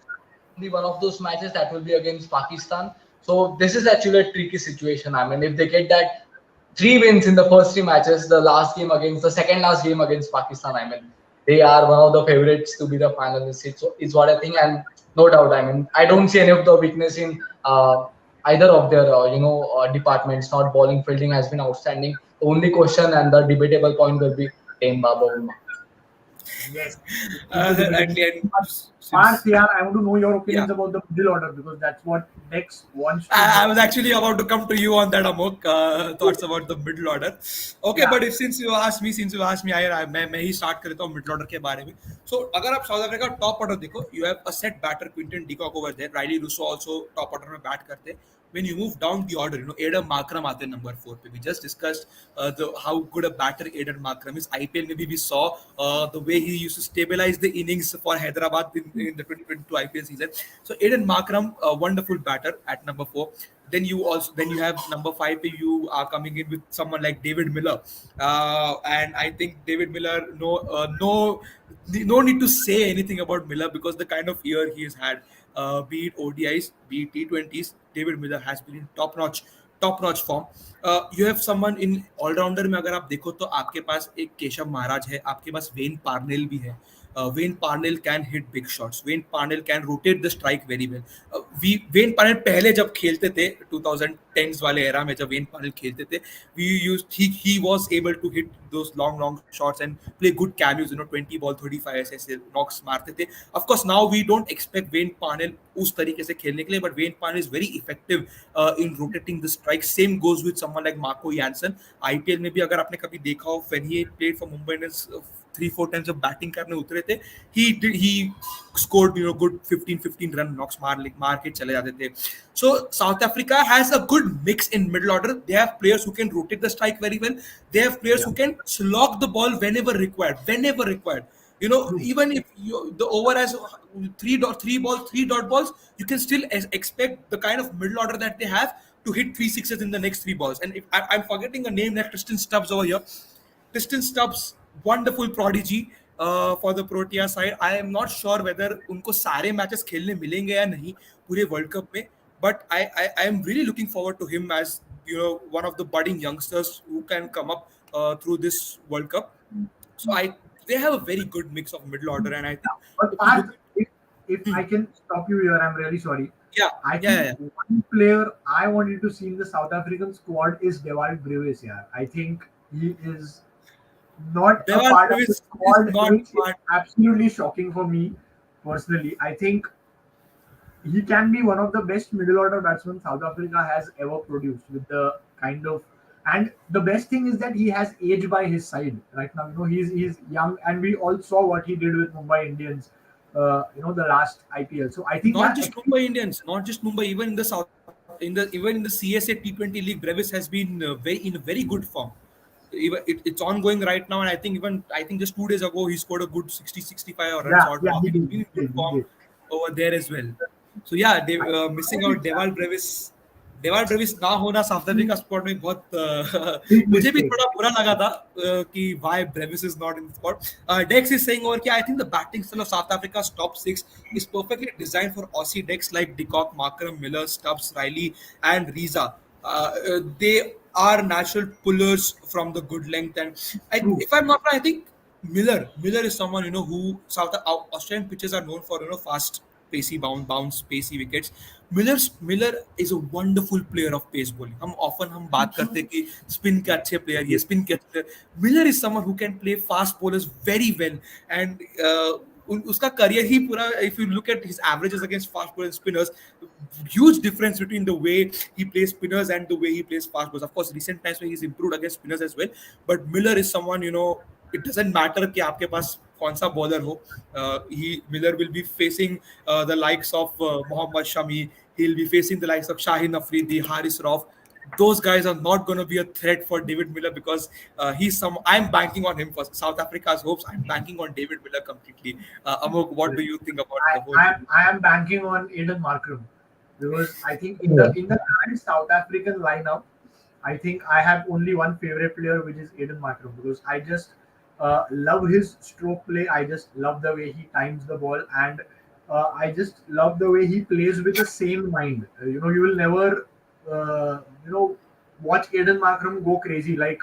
be one of those matches that will be against Pakistan. So this is actually a tricky situation. I mean, if they get that 3 wins in the first 3 matches, the second last game against Pakistan, I mean, they are one of the favorites to be the finalists. It's what I think, and no doubt. I mean, I don't see any of the weakness in either of their departments. Not bowling, fielding has been outstanding. The only question and the debatable point will be Temba Bavuma. yes, it will be And, debatable. and But Parth, since yeah, I want to know your yeah. opinions about the middle order because that's what Dex wants to I know. was actually about to come to you on that, Amok. Thoughts about the middle order. Okay, Yeah. but if since you asked me, मैं ही start कर देता हूँ middle order के बारे में. So अगर आप South Africa top order देखो, you have a set batter Quinton de Kock over there. Riley Russo also top order में bat करते हैं. When you move down the order, Adam Markram आते हैं number 4 पे. We just discussed the how good a batter Adam Markram is. IPL maybe we saw the way he used to stabilize the innings for Hyderabad in the 2022 IPL season. So Aiden Markram, a wonderful batter at number 4. Then you have number 5. You are coming in with someone like David Miller, and I think David Miller, no need to say anything about Miller because the kind of year he has had, be it ODIs, be it T20s, David Miller has been in top notch form. You have someone in allrounder में अगर आप देखो तो आपके पास एक केशव महाराज है, आपके पास Wayne Parnell भी है. Wayne Parnell can hit big shots. Wayne Parnell can rotate the strike very well. Wayne Parnell पहले जब खेलते थे 2010s वाले era में जब Wayne Parnell खेलते थे, he was able to hit those long shots and play good cameos. 20 ball 35 ऐसे knocks मारते थे. Of course now we don't expect Wayne Parnell उस तरीके से खेलने के लिए, but Wayne Parnell is very effective in rotating the strike. Same goes with someone someone like Marco Jansen. IPL में भी अगर आपने कभी देखा हो, when he played for Mumbai Indians 3-4 times जब बैटिंग करने उतरे थे, he scored good 15 run knocks मार के चले जाते थे. So South Africa has a good mix in middle order. They have players who can rotate the strike very well. They have players who can slog the ball whenever required. Even if the over has three dot balls, you can still expect the kind of middle order that they have to hit 3 6s in the next 3 balls. And if I'm forgetting a name like Tristan Stubbs over here. Tristan Stubbs, wonderful prodigy for the Protea side. I am not sure whether उनको सारे matches खेलने मिलेंगे या नहीं पूरे World Cup में. But I am really looking forward to him as one of the budding youngsters who can come up through this World Cup. So they have a very good mix of middle order, and I think. But Parth, if I can stop you here, I'm really sorry. Yeah, I think one player I wanted to see in the South African squad is Dewald Brevis. Yeah, I think he is not a Dewald part of Brevis the squad. is not Which is part. absolutely shocking for me personally. I think he can be one of the best middle order batsmen South Africa has ever produced with the kind of, and the best thing is that he has age by his side right now. He's young, and we all saw what he did with Mumbai Indians. The last IPL. So I think Not just Mumbai Indians, not just Mumbai, even in the South, even in the CSA T20 League, Brevis has been in a very good form. It's ongoing right now, and I think just 2 days ago he scored a good 60-65 runs out. he He's did, been in he good did, he form did. over there as well. So yeah, they missing out Dewald Brevis. Dewald Brevis ना होना south Africa squad में बहुत मुझे भी थोड़ा बुरा लगा था कि why Brevis is not in the squad. Dex is saying over कि I think the batting style of South Africa's top 6 is perfectly designed for Aussie decks like De Kock, Markram, Miller, Stubbs, Riley, and Riza. They are natural pullers from the good length, and if I'm not wrong, I think Miller is someone who Australian pitches are known for fast pacey bounce pacey wickets. Miller is a wonderful player of pace bowling. हम बात करते हैं कि spin के अच्छे player ये spin के अच्छे player. Miller is someone who can play fast bowlers very well, and उसका career ही पूरा, if you look at his averages against fast bowlers and spinners, huge difference between the way he plays spinners and the way he plays fast bowlers. Of course, recent times where he's improved against spinners as well, but Miller is someone it doesn't matter कि आपके पास कौन सा bowler हो. Miller will be facing the likes of Mohammad Shami. He'll be facing the likes of Shaheen Afridi, Haris Rauf. Those guys are not going to be a threat for David Miller because I'm banking on him for South Africa's hopes. I'm banking on David Miller completely. Amok, what do you think about the whole? I am banking on Aiden Markram because I think in the current South African lineup, I think I have only one favorite player, which is Aiden Markram, because I just love his stroke play. I just love the way he times the ball, and I just love the way he plays with the same mind. You will never watch Aiden Markram go crazy like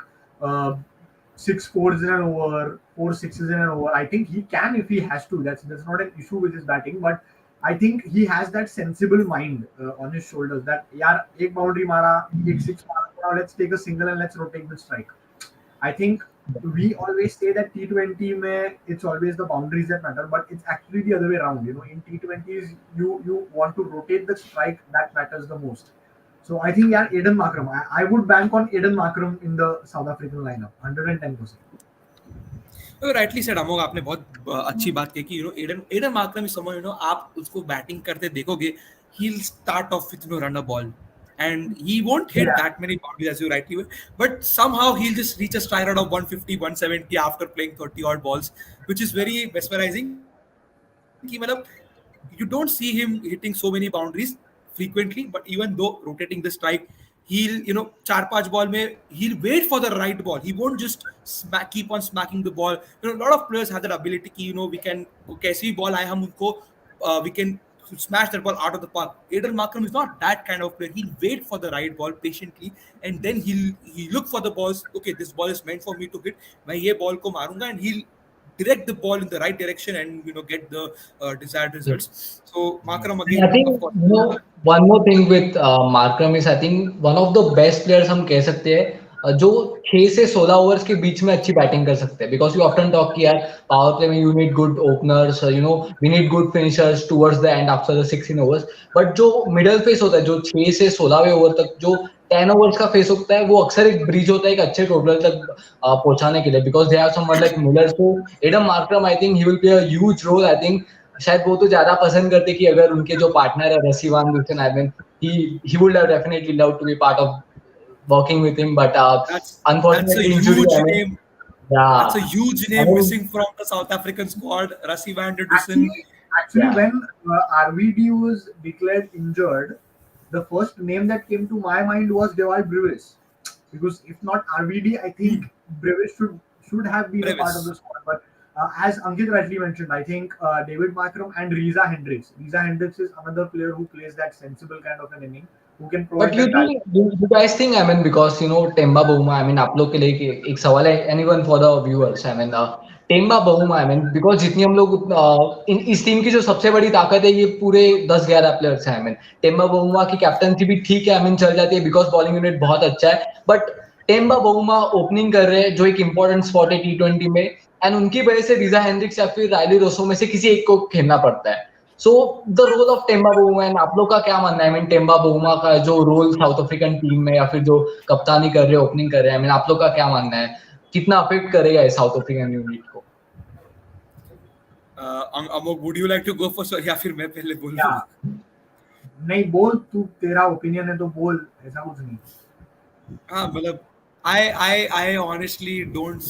6 fours in an over, 4 sixes in an over. I think he can if he has to. That's not an issue with his batting, but I think he has that sensible mind on his shoulders that yaar ek boundary mara, ek six mara, now let's take a single and let's rotate the strike. I think we always say that T20 mein it's always the boundaries that matter, but it's actually the other way around. In T20s you want to rotate the strike that matters the most. So I think Aiden Markram. I would bank on Aiden Markram in the South African lineup, 110%. Rightly said, Amog. आपने बहुत अच्छी बात की कि Aiden Markram is someone आप उसको batting करते देखोगे, he'll start off with run a ball, and he won't hit that many boundaries as you rightly will, but somehow he'll just reach a strike rate of 150, 170 after playing 30 odd balls, which is very mesmerizing. You don't see him hitting so many boundaries frequently, but even though rotating the strike, he'll 4-5 ball mein he'll wait for the right ball. He won't just keep on smacking the ball. A lot of players have that ability ki we can kaisi ball aaye hum unko we can smash that ball out of the park. Aiden Markram is not that kind of player. He'll wait for the right ball patiently, and then he'll look for the balls. Okay, this ball is meant for me to hit. मैं ये ball को मारूंगा, and he'll direct the ball in the right direction and get the desired results. So Markram again. I think one more thing with Markram is I think one of the best players हम कह सकते हैं जो 6 से 16 overs के बीच में अच्छी batting कर सकते हैं, बिकॉज यू ऑफ्टन टॉक कि यार पावर प्ले में you need good openers, we need good finishers towards the end after the 16 overs, but जो मिडल फेस होता है जो 6 से 16वें ओवर तक जो 10 ओवर्स का फेस होता है, वो अक्सर एक ब्रिज होता है एक अच्छे टोटल तक पहुंचाने के लिए, because they have someone like Miller, so Aiden Markram I think he will play a huge role. I think शायद वो तो ज्यादा पसंद करते कि अगर उनके जो पार्टनर है Rassie van Wilson, I mean he would have definitely loved to be part of working with him, but That's a unfortunately injury, huge I mean, name. That's a yeah, huge I name mean, missing from the South African squad. Rassie van der Dussen. Actually, yeah. when RVD was declared injured, the first name that came to my mind was Dewald Brevis, because if not RVD, I think Brevis should have been a part of the Brevis. squad. But as Ankit rightly mentioned, I think David Markram and Riza Hendricks. Riza Hendricks is another player who plays that sensible kind of an inning, who can But provide you that balance. think, you guys think, I mean, because Temba Bavuma, I mean, आप लोग के लिए एक सवाल है, anyone for the viewers, I mean, Temba Bavuma, I mean, because जितनी हम लोग इस टीम की जो सबसे बड़ी ताकत है ये पूरे 10-11 प्लेयर्स हैं, I mean, टेम्बा बहुमा की कैप्टनसी भी ठीक है, I mean, चल जाती है बिकॉज बॉलिंग यूनिट बहुत अच्छा है, बट टेम्बा बहुमा ओपनिंग कर रहे हैं जो एक इंपॉर्टेंट स्पॉट है T20 में, एंड उनकी वजह से रिजा हेंड्रिक्स या फिर रायली रोसो में से किसी एक को खेलना पड़ता है। So the role of Temba Bavuma, आप लोग का क्या मानना है? आई मीन टेम्बा बहुमा का जो रोल साउथ अफ्रीकन टीम में या फिर जो कप्तानी कर रहे हैं, ओपनिंग कर रहे हैं, आई मीन आप लोग का क्या मानना है, कितना अफेक्ट करेगा ये साउथ अफ्रीकन यूनिट को? Amok, would you like to go first या फिर मैं पहले बोल दूं? Yeah. नहीं बोल, तू तेरा ओपिनियन है तो बोल, ऐसा कुछ नहीं। हाँ मतलब I honestly don't.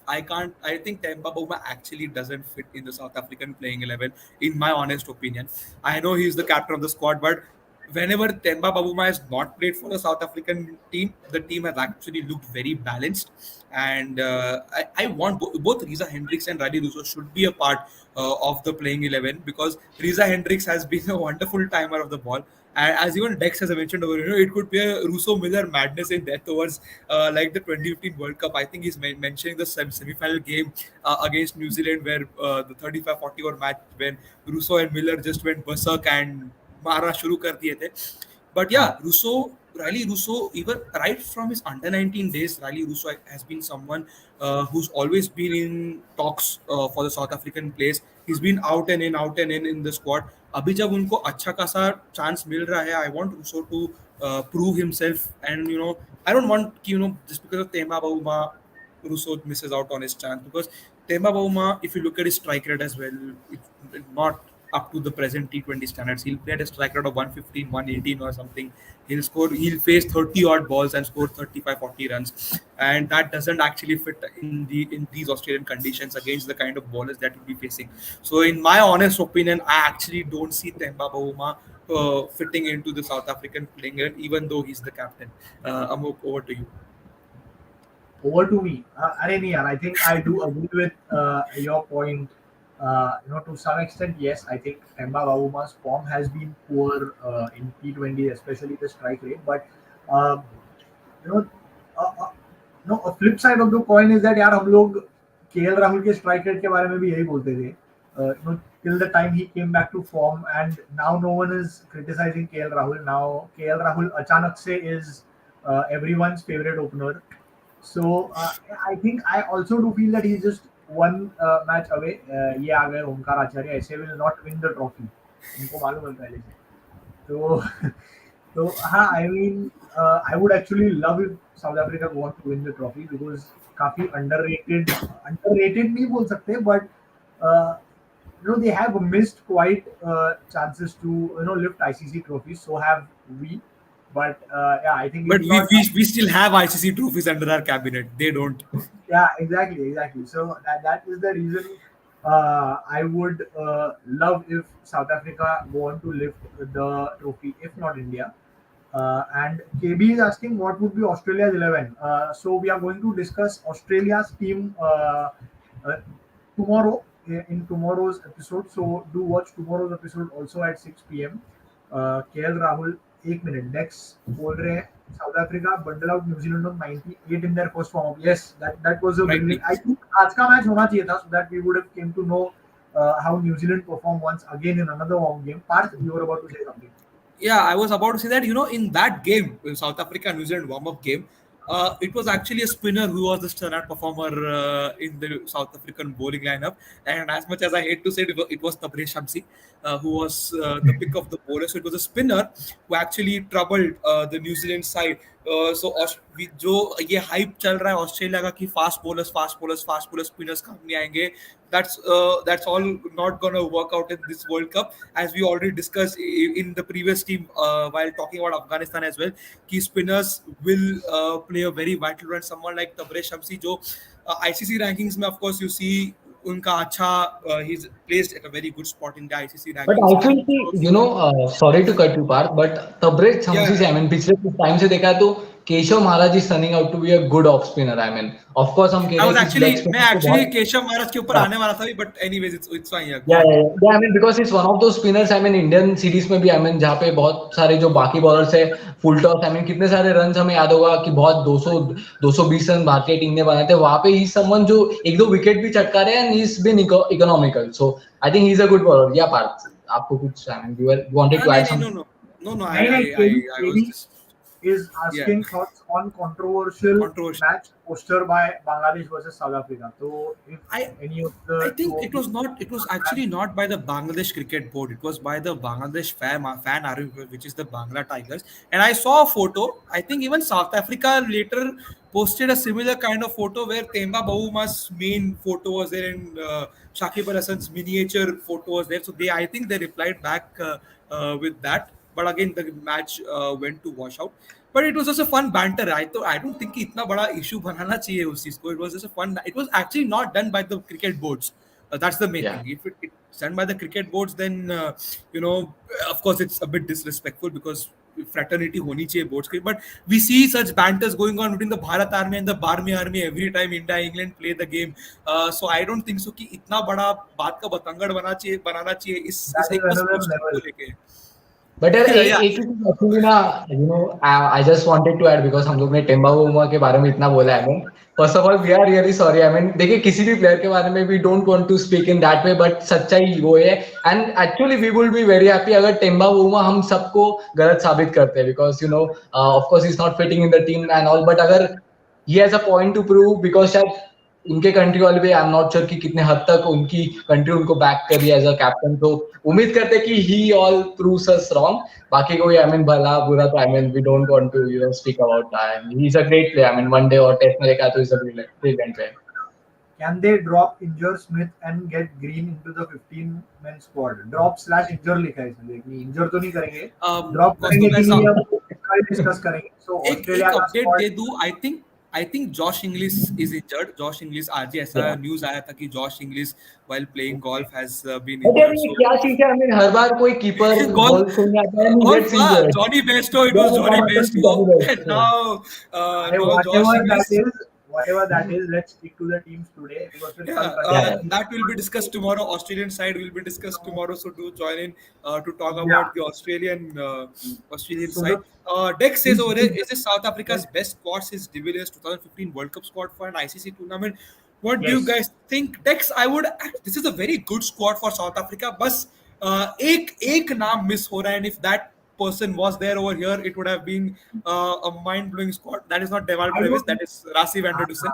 I can't. I think Temba Bavuma actually doesn't fit in the South African playing 11. In my honest opinion, I know he's the captain of the squad, but whenever Temba Bavuma has not played for the South African team, the team has actually looked very balanced. And I want both Riza Hendricks and Riley Russo should be a part of the playing 11, because Riza Hendricks has been a wonderful timer of the ball. And as even Dex has mentioned over, it could be a Russo Miller madness in death overs, like the 2015 World Cup. I think he's mentioning the semi-final game against New Zealand, where the 35-40 over match, when Russo and Miller just went berserk and मारना शुरू कर दिए थे. But yeah, Riley Russo, even right from his under 19 days, Riley Russo has been someone who's always been in talks for the South African place. He's been out and in the squad. अभी जब उनको अच्छा खासा chance मिल रहा है, I want Russo to prove himself, and I don't want just because of Temba Bavuma, Russo misses out on his chance, because Temba Bavuma, if you look at his strike rate as well, it's not up to the present T20 standards. He'll play at a strike rate of 115, 118 or something. He'll face 30 odd balls and score 35, 40 runs. And that doesn't actually fit in these Australian conditions against the kind of bowlers that he'll be facing. So in my honest opinion, I actually don't see Temba Bavuma fitting into the South African playing 11, even though he's the captain. Amok, over to you. Over to me. अरे नहीं यार, I think I do agree with your point. To some extent, yes, I think Temba Bawuma's form has been poor in T20, especially the strike rate. But uh, you know, a flip side of the coin is that यार हम लोग KL Rahul के strike rate के बारे में भी यही बोलते थे. Till the time he came back to form, and now no one is criticizing KL Rahul. Now KL Rahul अचानक से is everyone's favorite opener. So I think I also do feel that he's just one match away. ये आ गए ओमकार आचार्य, ऐसे will not win the trophy. उनको मालूम है पहले से. तो तो हाँ, I mean I would actually love if South Africa want to win the trophy, because काफी underrated नहीं बोल सकते, but they have missed quite chances to lift ICC trophies. So have we. But yeah, I think But it's not. we still have ICC trophies under our cabinet. They don't. Yeah, exactly. So that is the reason I would love if South Africa go on to lift the trophy, if not India. And KB is asking what would be Australia's 11. So we are going to discuss Australia's team tomorrow in tomorrow's episode. So do watch tomorrow's episode also at 6 p.m. KL Rahul, 1 minute. Next, बोल रहे हैं South Africa bundle out New Zealand on 98 in their first form. Yes, that was a brilliant. I think आज का match होना चाहिए था, so that we would have came to know how New Zealand performed once again in another warm game. Parth, you were about to say something. Yeah, I was about to say that, in that game, South Africa New Zealand warm-up game, It was actually a spinner who was the standout performer in the South African bowling lineup. And as much as I hate to say it, it was Tabraiz Shamsi, who was the pick of the bowler. So it was a spinner who actually troubled the New Zealand side. So जो ये hype चल रहा है Australia का कि fast bowlers spinners काम नहीं आएंगे, that's all not gonna work out in this World Cup, as we already discussed in the previous team while talking about Afghanistan as well. Key spinners will play a very vital role. Someone like Tabraiz Shamsi, जो ICC rankings में of course you see उनका अच्छा he's placed at a very good spot in the ICC But rankings. I think sorry to cut you part, but Tabraiz Shamsi से I mean पिछले कुछ time से देखा है तो Keshav Maharaj is turning out to be a good off spinner. I mean, of course हम कह रहे हैं कि leg spinner मैं तो actually बहुत केशव महाराज के ऊपर आने वाला था, but anyways it's fine. Yeah, I mean because it's one of those spinners. I mean Indian series में भी I mean जहाँ पे बहुत सारे जो बाकी bowlers है full toss, I mean कितने सारे runs हमें याद होगा कि बहुत 220 रन भारतीय टीम ने बनाए थे. वहाँ पे he's someone जो एक दो विकेट भी चटका रहे हैं and he's been economical. So I think he's a good bowler. Yeah, Parth, आपको कुछ I mean you wanted to add something? No. I was KD just is asking thoughts on controversial match poster by Bangladesh versus South Africa. So if any of the I think it was actually not by the Bangladesh cricket board. It was by the Bangladesh fan army, which is the Bangla Tigers. And I saw a photo. I think even South Africa later posted a similar kind of photo where Temba Bauma's main photo was there and Shakib Al Hasan's miniature photo was there. So I think they replied back with that. But again, the match went to wash out. But it was just a fun banter. I don't think कि इतना बड़ा issue बनाना चाहिए उस चीज को. It was just a fun. It was actually not done by the cricket boards. That's the main thing. If it's done by the cricket boards, then of course it's a bit disrespectful because fraternity होनी चाहिए boards के. But we see such banters going on between the Bharat Army and the Barmy Army every time India England play the game. So I don't think so कि इतना बड़ा बात का बतंगड़ बनाना चाहिए इस एक को लेके. But एक चीज actually ना I just wanted to add because हम लोग ने टेम्बा बुमा के बारे में इतना बोला है. First of all, we are really sorry. I mean, देखिए किसी भी player के बारे में we don't want to speak in that way, but सच्चाई वो है. And actually we will be very happy अगर टेम्बा बुमा हम सबको गलत साबित करते हैं because of course he's not fitting in the team and all. But अगर he has a point to prove because शायद उनके कंट्री वाले भी आई एम नॉट श्योर कि कितने हद तक उनकी कंट्री उनको बैक कर रही है एज अ कैप्टन. तो उम्मीद करते हैं कि he all proves us wrong. बाकी कोई आई मीन भला बुरा तो I mean we don't want to speak about that. He is a great player. I mean one day और टेस्ट में देखा तो is a brilliant player. Can they drop injure Smith and get Green into the 15-man squad? Drop/injure लिखा है इसमें. देखिए injure तो नहीं करेंगे. Drop करेंगे कि नहीं हम कल डिस्कस करेंगे. So ऑस्ट्रेलिया का अपडेट दे दूं. I think Josh Inglis is injured. Josh Inglis आज ऐसा न्यूज़ आया था कि Josh Inglis while playing golf has been injured. So क्या चीज़ है. I mean हर बार कोई कीपर बॉल खेलने आता है and gets injured. Jonny Bairstow, it was Jonny Bairstow. And now whatever that is, let's stick to the teams today. That will be discussed tomorrow. Australian side will be discussed tomorrow. So do join in to talk about the Australian side. Dex says over there, is this South Africa's best squad since De Villiers 2015 World Cup squad for an ICC tournament? What do you guys think? Dex, this is a very good squad for South Africa. बस एक नाम miss हो रहा है, and if that person was there over here, it would have been a mind-blowing squad. That is not Deval Brevis, that is Rassie van der Dussen.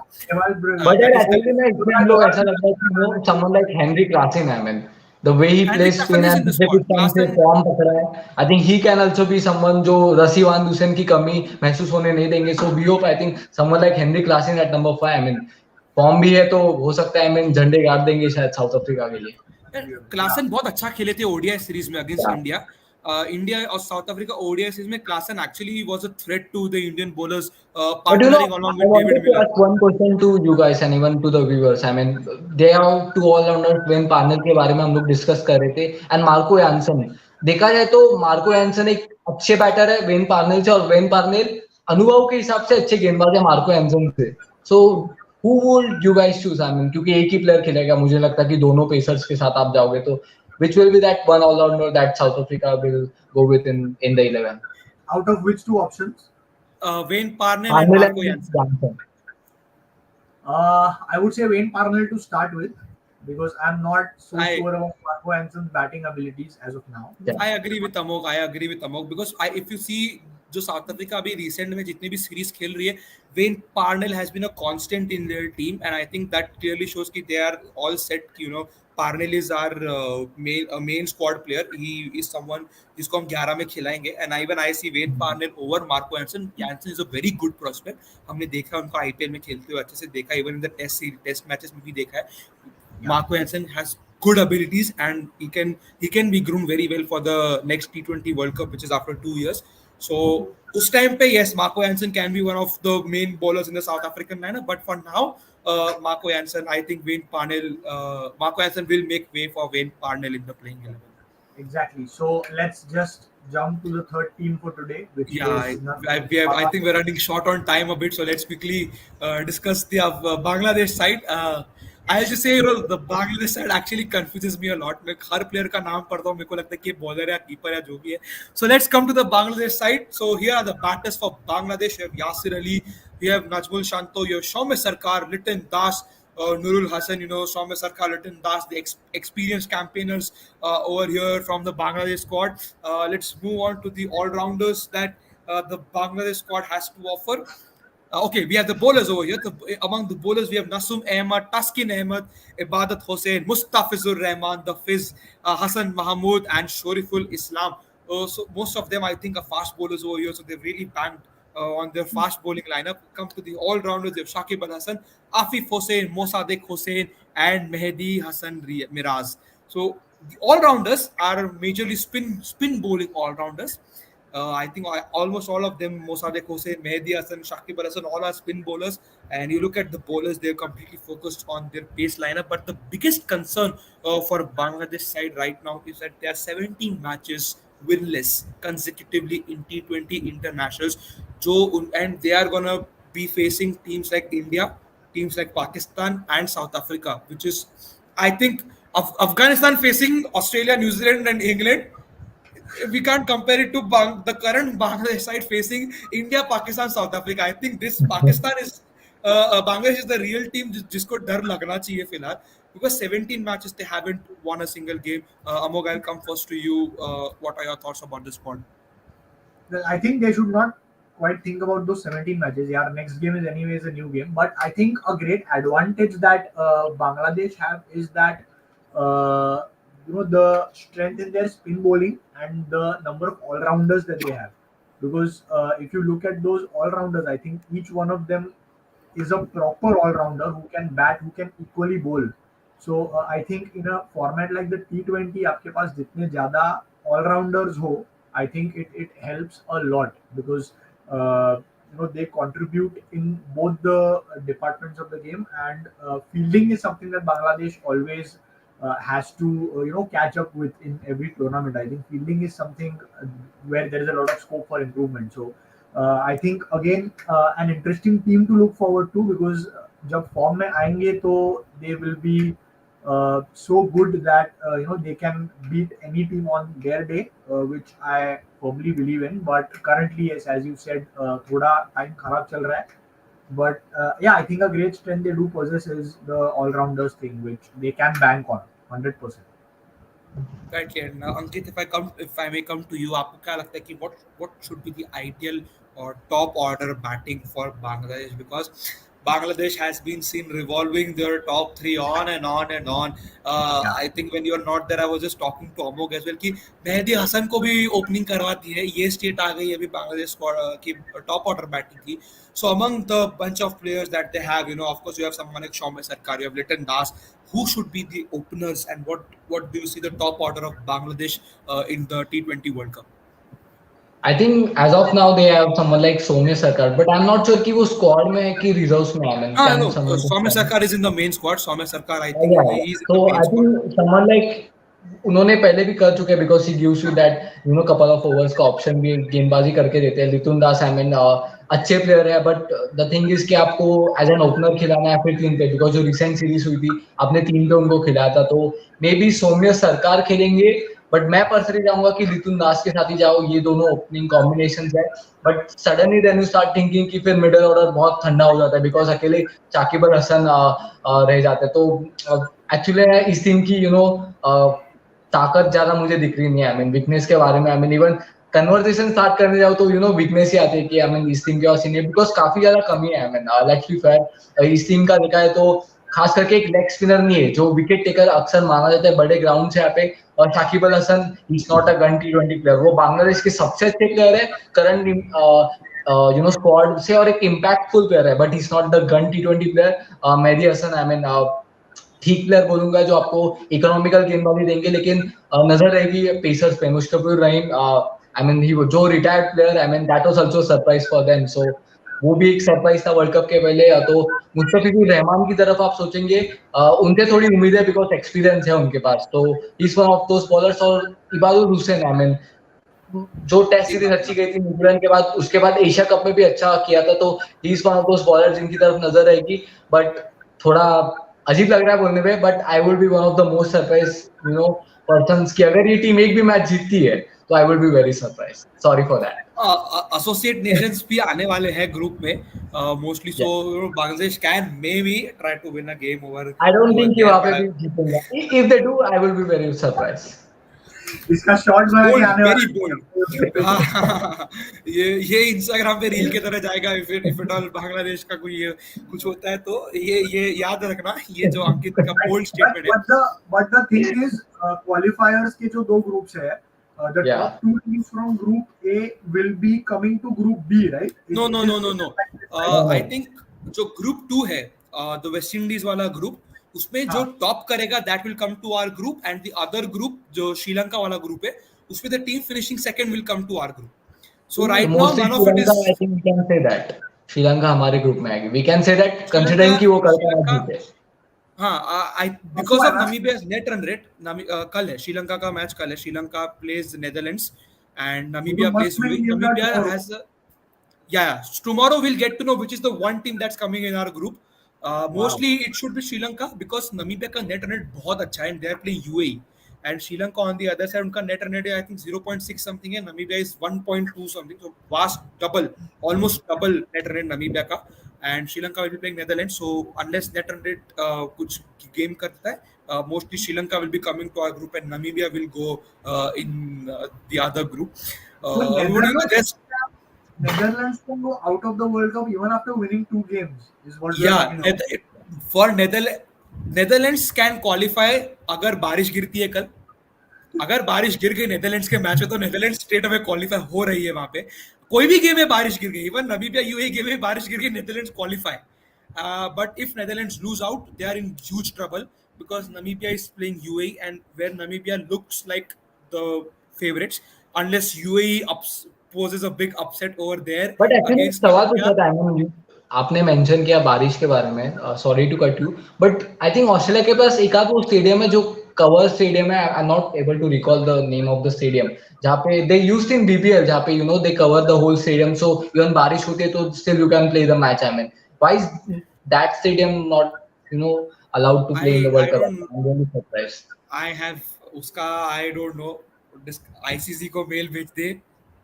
But actually मैं इसमें लोग ऐसा लगता है कि someone like Henry Klassen, I mean the way he plays spin and से form पकड़ा है. I think he can also be someone जो रसी वान दुसेन की कमी महसूस होने नहीं देंगे. So we hope I think someone like Henry Klassen at number 5. I mean form भी है तो हो सकता है. I mean झंडे गाड़ देंगे शायद साउथ अफ्रीका के लिए. क्लासन बहुत अच्छा खेले थे ओडीआई सीरीज में against India. India or South Africa ODI series में Klassen actually was a threat to the Indian bowlers partnering along with David Miller. Ask one question to you guys and even to the viewers. I mean, they are two all-rounders. Wayne Parnell के बारे में हम लोग discuss कर रहे थे and Marco Jansen. देखा जाए तो मार्को यानसन एक अच्छे बैटर है वेन पार्नेल से और वेन पार्नेल अनुभव के हिसाब से अच्छे गेंदबाज है मार्को यानसन से. So who would you guys choose? I mean, क्योंकि एक ही प्लेयर खेलेगा. मुझे लगता है कि दोनों पेसर्स के साथ आप जाओगे तो which will be that one all-rounder that South Africa will go with in the 11? Out of which two options? Wayne Parnell and Marco Jansen. I would say Wayne Parnell to start with because I'm not so sure about Marco Jansen's batting abilities as of now. I agree with Amok because if you see जो South Africa अभी recent में जितनी भी series खेल रही है, Wayne Parnell has been a constant in their team and I think that clearly shows कि they are all set, you know Parnell is our main squad player, he is someone जिसको हम 11 में खिलाएंगे and even I see Wayne Parnell over Marco Jansen. Jansen is a very good prospect, हमने देखा उनको IPL में खेलते हुए अच्छे से देखा, even in the test matches में भी देखा है. Marco Hansen has good abilities and he can be groomed very well for the next T20 World Cup, which is after 2 years. So उस time पे yes, Marco Hansen can be one of the main bowlers in the South African lineup. But for now, Marco Hansen, I think Marco Hansen will make way for Wayne Parnell in the playing 11. Exactly. So let's just jump to the third team for today, which Yeah, is I think we're running short on time a bit, so let's quickly discuss the Bangladesh side. I'll just say, you know, the Bangladesh side actually confuses me a lot. मैं हर player का नाम पढ़ता हूँ, मेरे को लगता है कि bowler या keeper या जो भी है. So let's come to the Bangladesh side. So here are the batters for Bangladesh. You have Yasir Ali, you have Najmul Shanto, you have Shaume Sarkar, Liton Das, Nurul Hassan, you know, Shaume Sarkar, Liton Das, the experienced campaigners over here from the Bangladesh squad. Let's move on to the all-rounders that the Bangladesh squad has to offer. Okay, we have the bowlers over here. Among the bowlers, we have Nasum Ahmed, Taskin Ahmed, Ibadat Hossain, Mustafizur Rahman, the Fiz, Hassan Mahmood, and Shoriful Islam. So most of them, I think, are fast bowlers over here. So they've really banged on their fast bowling lineup. Comes to the all-rounders, they have Shakib Al Hassan, Afif Hossain, Mossadegh Hossain, and Mehdi Hassan Miraz. So the all-rounders are majorly spin bowling all-rounders. I think almost all of them, Mossadegh Hossain, Mehdi Hassan, Shakib Al Hassan, all are spin bowlers. And you look at the bowlers, they're completely focused on their pace lineup. But the biggest concern for Bangladesh side right now is that they are 17 matches winless consecutively in T20 internationals. And they are going to be facing teams like India, teams like Pakistan, and South Africa, which is, I think, Afghanistan facing Australia, New Zealand, and England. We can't compare it to the current Bangladesh side facing India, Pakistan, South Africa. I think this Pakistan is Bangladesh is the real team जिसको डर लगना चाहिए फिलहाल, because 17 matches they haven't won a single game. Amog, I'll come first to you. What are your thoughts about this squad? Well, I think they should not quite think about those 17 matches. Yeah, next game is anyways a new game. But I think a great advantage that Bangladesh have is that the strength in their spin bowling and the number of all-rounders that they have. Because if you look at those all-rounders, I think each one of them is a proper all-rounder who can bat, who can equally bowl. So I think in a format like the T20, आपके पास जितने ज़्यादा all-rounders हो, I think it helps a lot because they contribute in both the departments of the game, and fielding is something that Bangladesh always has to catch up with in every tournament. I think fielding is something where there is a lot of scope for improvement. So I think again an interesting team to look forward to, because जब form में आएंगे तो they will be so good that they can beat any team on their day, which I firmly believe in. But currently, yes, as you said, थोड़ा time खराब चल रहा है. But I think a great strength they do possess is the all-rounders thing, which they can bank on 100%. Right here. Now, Ankit, if I may come to you, आपको क्या लगता है कि what should be the ideal or top order batting for Bangladesh? Because Bangladesh has been seen revolving their top three on and on and on. I think when you are not there, I was just talking to Amog as well कि मेहदी हसन को भी opening करवाती है. ये state आ गई है अभी Bangladesh की top order batting की. So among the bunch of players that they have, of course you have someone like Shaume Sarkar, you have Liton Das. Who should be the openers, and what do you see the top order of Bangladesh in the T20 World Cup? I think as of now they have someone like Soumya Sarkar, but I'm not sure कि वो squad में है कि reserves में है. No, Soumya Sarkar is in the main squad. Soumya Sarkar, I think he's in the main squad. So I think someone like उन्होंने पहले भी कर चुके हैं, because he gives you that couple of overs का option भी गेंदबाजी करके देते हैं. लितुन दास अच्छे प्लेयर है, बट द थिंग इज कि आपको एज एन ओपनर खिलाना है फिर 3 पे, बिकॉज जो रिसेंट सीरीज हुई थी आपने 3 पे उनको खिलाया था, तो मे बी सौम्य सरकार खेलेंगे. बट मैं पर्सनली चाहूंगा कि लितुन दास के साथ ही जाओ, ये दोनों ओपनिंग कॉम्बिनेशन है. But suddenly then you start thinking कि फिर मिडिल ऑर्डर बहुत ठंडा हो जाता है, बिकॉज अकेले शाकिब अल हसन रह जाते हैं. तो एक्चुअली इस टीम की ताकत ज्यादा मुझे दिख रही नहीं है. वीकनेस के बारे में इवन कन्वर्सेशन स्टार्ट करने जाओ तो वीकनेस ही आती है कि आई मीन इस टीम के पास नहीं है, बिकॉज काफी ज्यादा कमी है। I mean let's be fair, इस टीम का देखा है तो खास करके एक लेग स्पिनर नहीं है जो विकेट टेकर अक्सर माना जाता है बड़े ग्राउंड से यहाँ पे। और Shakib Al Hasan is not a gun T20 player, वो बांग्लादेश के सबसे अच्छे प्लेयर है करंट स्क्वाड से और एक इम्पैक्टफुल प्लेयर है, but is not the gun T20 player. Mehidy Hasan I mean ठीक प्लेयर बोलूंगा जो आपको इकोनॉमिकल गेंदबाजी देंगे, लेकिन नजर रहेगी पेसर्स पे। मुश्ताफिजुर रहीम आई मीन ही जो retired player, I mean that was also surprise for them, so वो भी एक सरप्राइज था वर्ल्ड कप के पहले। तो मुस्तफिजुर रहमान की तरफ आप सोचेंगे, उनसे थोड़ी उम्मीद है बिकॉज एक्सपीरियंस है उनके पास, तो is one of those bowlers. और इबादुल हुसैन आई मीन जो टेस्ट सीरीज अच्छी गई थी न्यूजीलैंड के बाद, उसके बाद एशिया कप में भी अच्छा किया था, तो he is one of those bowlers जिनकी तरफ नजर रहेगी। बट थोड़ा अजीब लग रहा है बोलने में, but I will B one of the most surprise persons कि अगर ये टीम एक भी मैच जीतती है तो I will be very surprise, sorry for that. Associate nations भी आने वाले हैं ग्रुप में mostly, so Bangladesh can may be try to win a game over. I don't think कि वहां पे भी जीतेंगे, if they do I will be very surprise. इसका शॉर्ट बोल्ड, आने वेरी वाला बोल्ड। ये इंस्टाग्राम पे रील की तरह जाएगा इफ इट ऑल बांग्लादेश का कोई कुछ होता है तो ये याद रखना, ये जो अंकित का बोल्ड स्टेटमेंट है। बट द थिंग इज क्वालिफायर्स के जो दो ग्रुप्स है, the Yeah. top two teams from group A will be coming to group B, right? No. I think जो ग्रुप 2 है, द वेस्ट इंडीज वाला ग्रुप, उसमें जो टॉप करेगा that will come to our group, and the other group जो श्रीलंका वाला group है उसमें the team finishing second will come to our group. So right now one of it is, I think we can say that Sri Lanka हमारे group में आएगी, we can say that considering कि वो कल का मैच जीते। हाँ, because of Namibia's net run rate, कल है श्रीलंका का मैच, कल है Sri Lanka plays Netherlands and Namibia plays, Namibia has tomorrow we'll get to know which is the one team that's coming in our group. Mostly it should be Sri Lanka because Namibia का net run rate बहुत अच्छा है and they are playing UAE, and Sri Lanka on the other side उनका net run rate I think 0.6 something है, Namibia is 1.2 something, so vast double, almost double net run rate Namibia का, and Sri Lanka will be playing Netherlands, so unless net run rate कुछ game करता है, mostly Sri Lanka will be coming to our group and Namibia will go in the other group. Netherlands can go out of the World Cup even after winning 2 games. Is what for Netherlands can qualify अगर बारिश गिरती है कल, अगर बारिश गिर गई Netherlands के मैच में तो नेदरलैंड्स स्ट्रेट अवे क्वालिफाई हो रही है वहां पे। कोई भी गेम में बारिश गिर गई, इवन नामीबिया यूएई गेम में बारिश गिर गई, Netherlands qualify. But if Netherlands lose out they are in huge trouble because Namibia is playing UAE and where Namibia looks like the favorites, unless UAE poses a big upset over there. But actually सवाल पूछा था आपने mention किया बारिश के बारे में, sorry to cut you, but I think Australia के पास एक आध वो स्टेडियम है जो कवर स्टेडियम है, I am not able to recall the name of the stadium, जहाँ पे दे यूज्ड इन BBL, जहाँ पे they cover the whole stadium, so even बारिश होती है तो still you can play the match. I mean why is that stadium not allowed to play in the World Cup? I'm really surprised. I have उसका I don't know, ICC को mail भेज दे,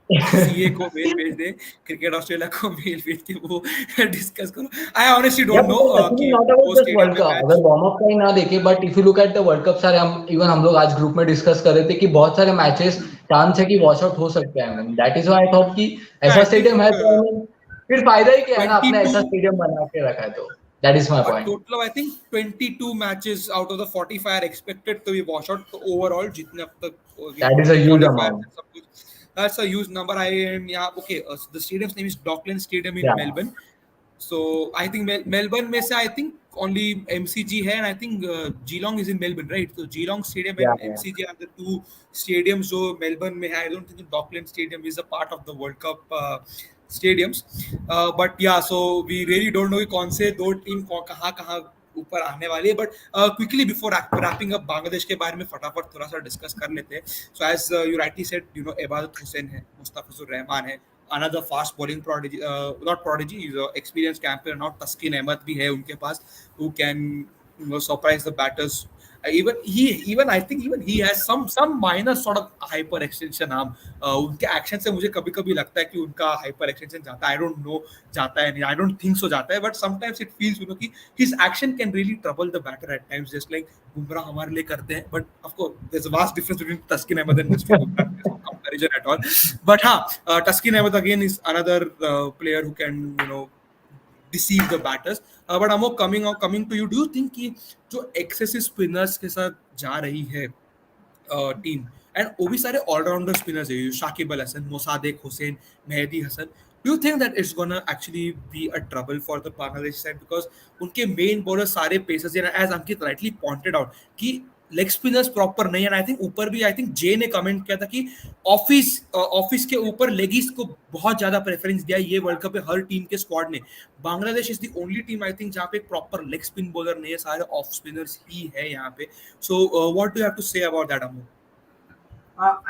CA को mail भेज दे, cricket Australia को mail भेज के वो discuss करो। I honestly don't know कि वो स्टेडियम में मैच अगर वार्म अप का ही ना देखे, but if you look at the world cup सारे हम लोग आज ग्रुप में डिस्कस कर रहे थे कि बहुत सारे मैचेस चांस है कि वॉश आउट हो सकते हैं। That is why I thought कि ऐसा स्टेडियम है तो फिर फायदा ही क्या है ना, आपने ऐसा स्टेडियम बना के रखा है तो। That is my point. Total of I think 22 matches out of the 45 are expected to be washed out. So overall, जितने अब तक that is a huge amount. That's a huge number. Okay. The stadium's name is Docklands Stadium in Melbourne. So I think Melbourne में से I think only MCG है, and I think Geelong is in Melbourne, right? So Geelong Stadium and MCG are the two stadiums जो Melbourne में है. I don't think the Docklands Stadium is a part of the World Cup stadiums, but yeah, so we really don't know कि कौन से दो team कहाँ ऊपर आने वाली है। But quickly before wrapping up Bangladesh के बारे में फटाफट थोड़ा सा डिस्कस कर लेते हैं। So as you rightly said, Ebadot Hossain है, मुस्तफिजुर रहमान है, another fast bowling prodigy, not prodigy, he's an experienced camper, not Taskin Ahmed भी है उनके पास, who can surprise the batters. Even I think even he has some minor sort of hyper extension arm. उनके action से मुझे कभी कभी लगता है कि उनका हाइपर एक्सटेंशन जाता है। I don't know जाता है नहीं, I don't think so जाता है, but sometimes it feels कि his action can really trouble the batter at times, just like Bumrah हमारे लिए करते हैं। But of course there's a vast difference between Taskin Ahmed and Mustafa Buhra. comparison at all. But Taskin Ahmed again is another player who can deceive the batters. But Amok, coming to you, do you think कि जो excessive spinners के साथ जा रही है team and वो भी सारे ऑलराउंडर स्पिनर्स है Shakib Al Hasan Mosaddek Hussain Mehidy Hasan do you think that it's gonna actually be a trouble for the Bangladesh side because उनके मेन बॉलर सारे पेसर्स हैं as Ankit rightly pointed out कि लेग स्पिनर्स प्रॉपर नहीं है आई थिंक ऊपर भी आई थिंक जे ने कमेंट किया था कि ऑफिस के ऊपर लेगीज को बहुत ज्यादा प्रेफरेंस दिया ये वर्ल्ड कप पे हर टीम के स्क्वाड ने Bangladesh is the only team I think जहां पे एक प्रॉपर लेग स्पिन बॉलर नहीं है सारे ऑफ स्पिनर्स ही है यहाँ पे so what do you have to say about that अमो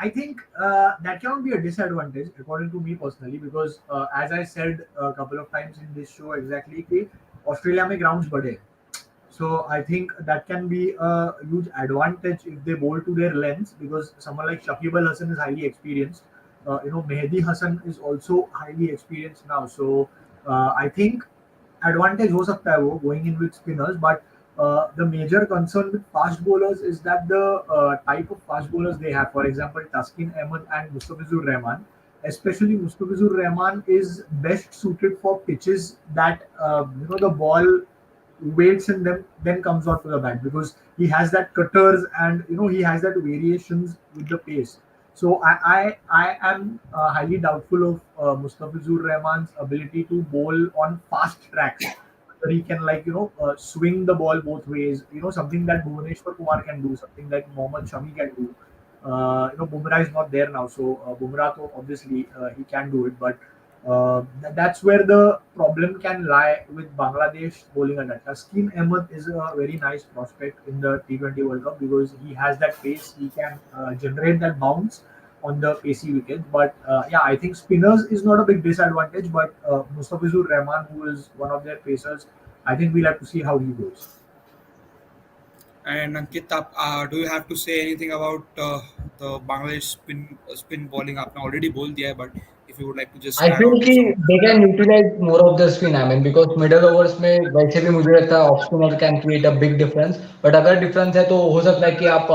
I think that cannot be a disadvantage according to me personally because as I said a couple of times in this show exactly कि Australia में grounds बड़े हैं. So I think that can be a huge advantage if they bowl to their lengths because someone like Shakib Al Hasan is highly experienced. Mehdi Hasan is also highly experienced now. So I think advantage हो सकता है वो going in with spinners, but the major concern with fast bowlers is that the type of fast bowlers they have. For example, Taskin Ahmed and Mustafizur Rahman. Especially Mustafizur Rahman is best suited for pitches that the ball waits and then comes out to the bat because he has that cutters and he has that variations with the pace. So I am highly doubtful of Mustafizur Rahman's ability to bowl on fast tracks. Where he can swing the ball both ways. Something that Bhuvaneshwar Kumar can do, something that Mohammad Shami can do. Bumrah is not there now, so Bumrah to obviously he can do it, but that's where the problem can lie with Bangladesh bowling attack. Taskin Ahmed is a very nice prospect in the T20 World Cup because he has that pace. He can generate that bounce on the pacey wickets. But I think spinners is not a big disadvantage. But Mustafizur Rahman, who is one of their pacers, I think we'll have to see how he goes. And Ankit, do you have to say anything about the Bangladesh spin bowling? आपने already बोल दिया है, but if you would like to just I add feel on to कि some. they can utilize more of the spin. I mean, because middle overs में वैसे भी मुझे लगता है off spinner can create a big difference. But अगर difference है तो हो सकता है कि आप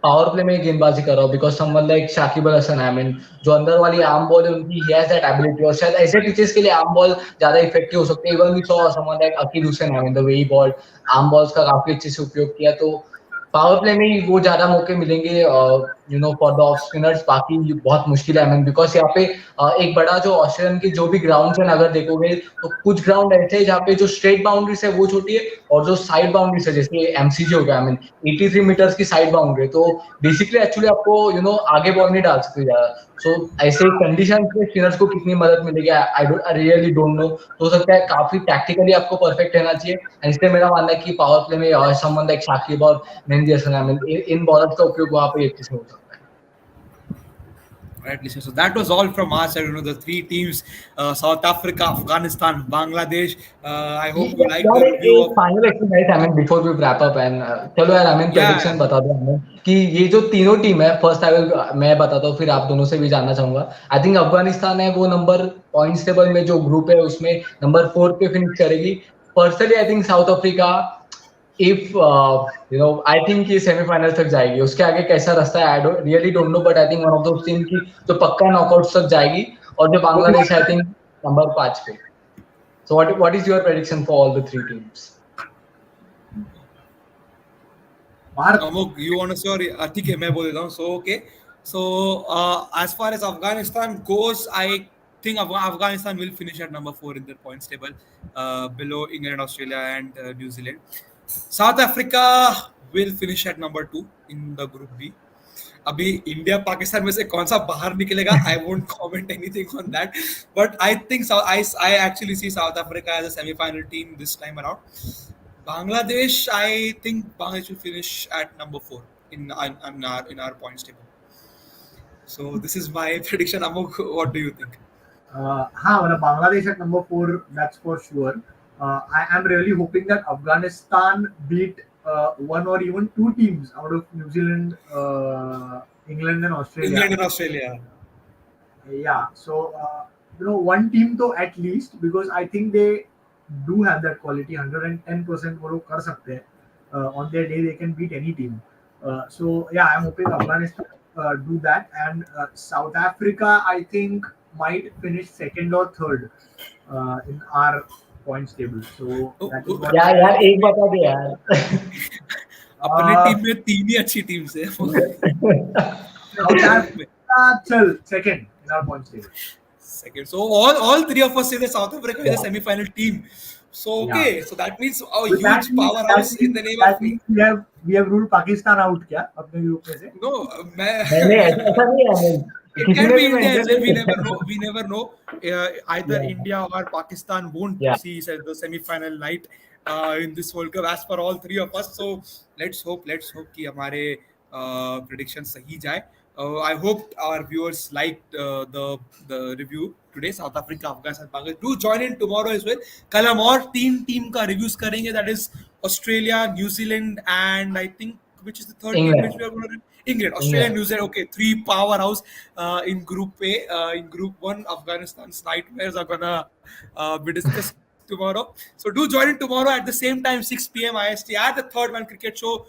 पावर प्ले में गेंदबाजी कर रहे हो because someone like Shakib Al Hasan, I mean, जो अंदर वाली आर्म बॉल है उनकी he has that ability और शायद ऐसे पिचेस के लिए आर्म बॉल ज्यादा इफेक्टिव हो सकते हैं. Even we saw someone like Akeal Hosein, I mean, the way he bowled arm balls का काफी अच्छे से उपयोग किया तो पावर प्ले में ही वो ज्यादा मौके मिलेंगे फॉर द ऑफ स्पिनर्स. बाकी बहुत मुश्किल है बिकॉज यहाँ पे एक बड़ा जो ऑस्ट्रेलियन की जो भी ग्राउंड है अगर देखोगे तो कुछ ग्राउंड ऐसे है जहाँ पे जो स्ट्रेट बाउंड्रीज है वो छोटी है और जो साइड बाउंड्रीज है जैसे एमसीजी हो गया 83 मीटर्स की साइड बाउंड्री तो बेसिकली एक्चुअली आपको आगे बॉल नहीं डाल सकते ज्यादा. सो ऐसे कंडीशन में स्पिनर्स को कितनी मदद मिलेगी आई रियली डोंट नो. तो हो सकता है काफी टैक्टिकली आपको परफेक्ट रहना चाहिए इसलिए मेरा मानना है कि पावर प्ले में समवन लाइक शाकिब और मेहदी हसन इन बॉलर्स का उपयोग वहां पे अच्छे से हो सकता है. Right, listeners. So that was all from our side. The three teams: South Africa, Afghanistan, Bangladesh. I hope you like the review of. Final exercise I mean before we wrap up and चलो यार I mean prediction बता दो हमें कि ये जो तीनों team है फर्स्ट आई विल मैं बताता हूँ फिर आप दोनों से भी जानना चाहूंगा. आई थिंक अफगानिस्तान है वो नंबर पॉइंट्स टेबल में जो ग्रुप है उसमें नंबर 4 पे फिनिश करेगी. Personally I think south Africa if I think ये सेमीफाइनल तक जाएगी. उसके आगे कैसा रास्ता है I really don't know but I think one of those team की जो पक्का नॉकआउट तक जाएगी और जो बांग्लादेश आई थिंक नंबर 5 पे. So what is your prediction for all the three teams? Amok, you want to say or ठीक है मैं बोल देता हूँ. So okay. So as far as Afghanistan goes, I think Afghanistan will finish at number 4 in their points table, below England, Australia, and New Zealand. South Africa will finish at number 2 in the Group B. अभी India Pakistan में से कौन सा बाहर निकलेगा I won't comment anything on that but I think I actually see South Africa as a semifinal team this time around. Bangladesh, I think Bangladesh will finish at number 4 in our points table. So this is my prediction. Amok, what do you think? Bangladesh at number 4, that's for sure. I am really hoping that Afghanistan beat one or even two teams out of New Zealand, England, and Australia. England and Australia. Yeah, so one team though at least because I think they do have that quality. 110% वो लोग कर सकते हैं. On their day they can beat any team. So yeah, I'm hoping Afghanistan do that, and South Africa, I think, might finish second or third in our points table. So Oh, that is oh, what यार I यार एक बता दे यार. अपने uh, team में तीन ही अच्छी teams है South अपने ग्रुप में. Africa, chal, second in our points table. Second. So all three of us say that South Africa is a Yeah. semi-final team. So Yeah. okay, so that means a With that huge means powerhouse in the name of. that means we have ruled Pakistan out क्या अपने group में से? No, नहीं ऐसा ऐसा नहीं है. I mean, it किसी can ने be भी India as मेंशन well. नहीं We never किया. know. We never know. Either Yeah. India or Pakistan won't Yeah. see the semi-final night in this World Cup. As per all three of us, so let's hope कि हमारे prediction सही जाए. I hope our viewers liked the review today. South Africa, Afghanistan, Bangladesh. Do join in tomorrow as well. कल हम और तीन team का reviews करेंगे. That is Australia, New Zealand, and I think which is the third team which England. we are going to. England, Australia, England. New Zealand. Okay, three powerhouse in Group A. In Group One, Afghanistan's nightmares are gonna be discussed tomorrow. So do join in tomorrow at the same time, 6 p.m. IST at the Third Man Cricket Show.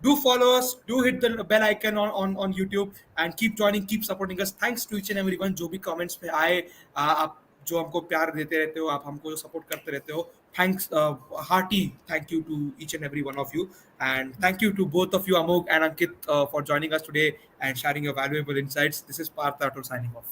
Do follow us. Do hit the bell icon on YouTube and keep joining, keep supporting us. Thanks to each and everyone जो भी comments पे आए, आप जो हमको प्यार देते रहते हो, आप हमको support करते रहते हो. Thanks, hearty thank you to each and every one of you, and thank you to both of you, Amok and Ankit, for joining us today and sharing your valuable insights. This is Partha Rathod signing off.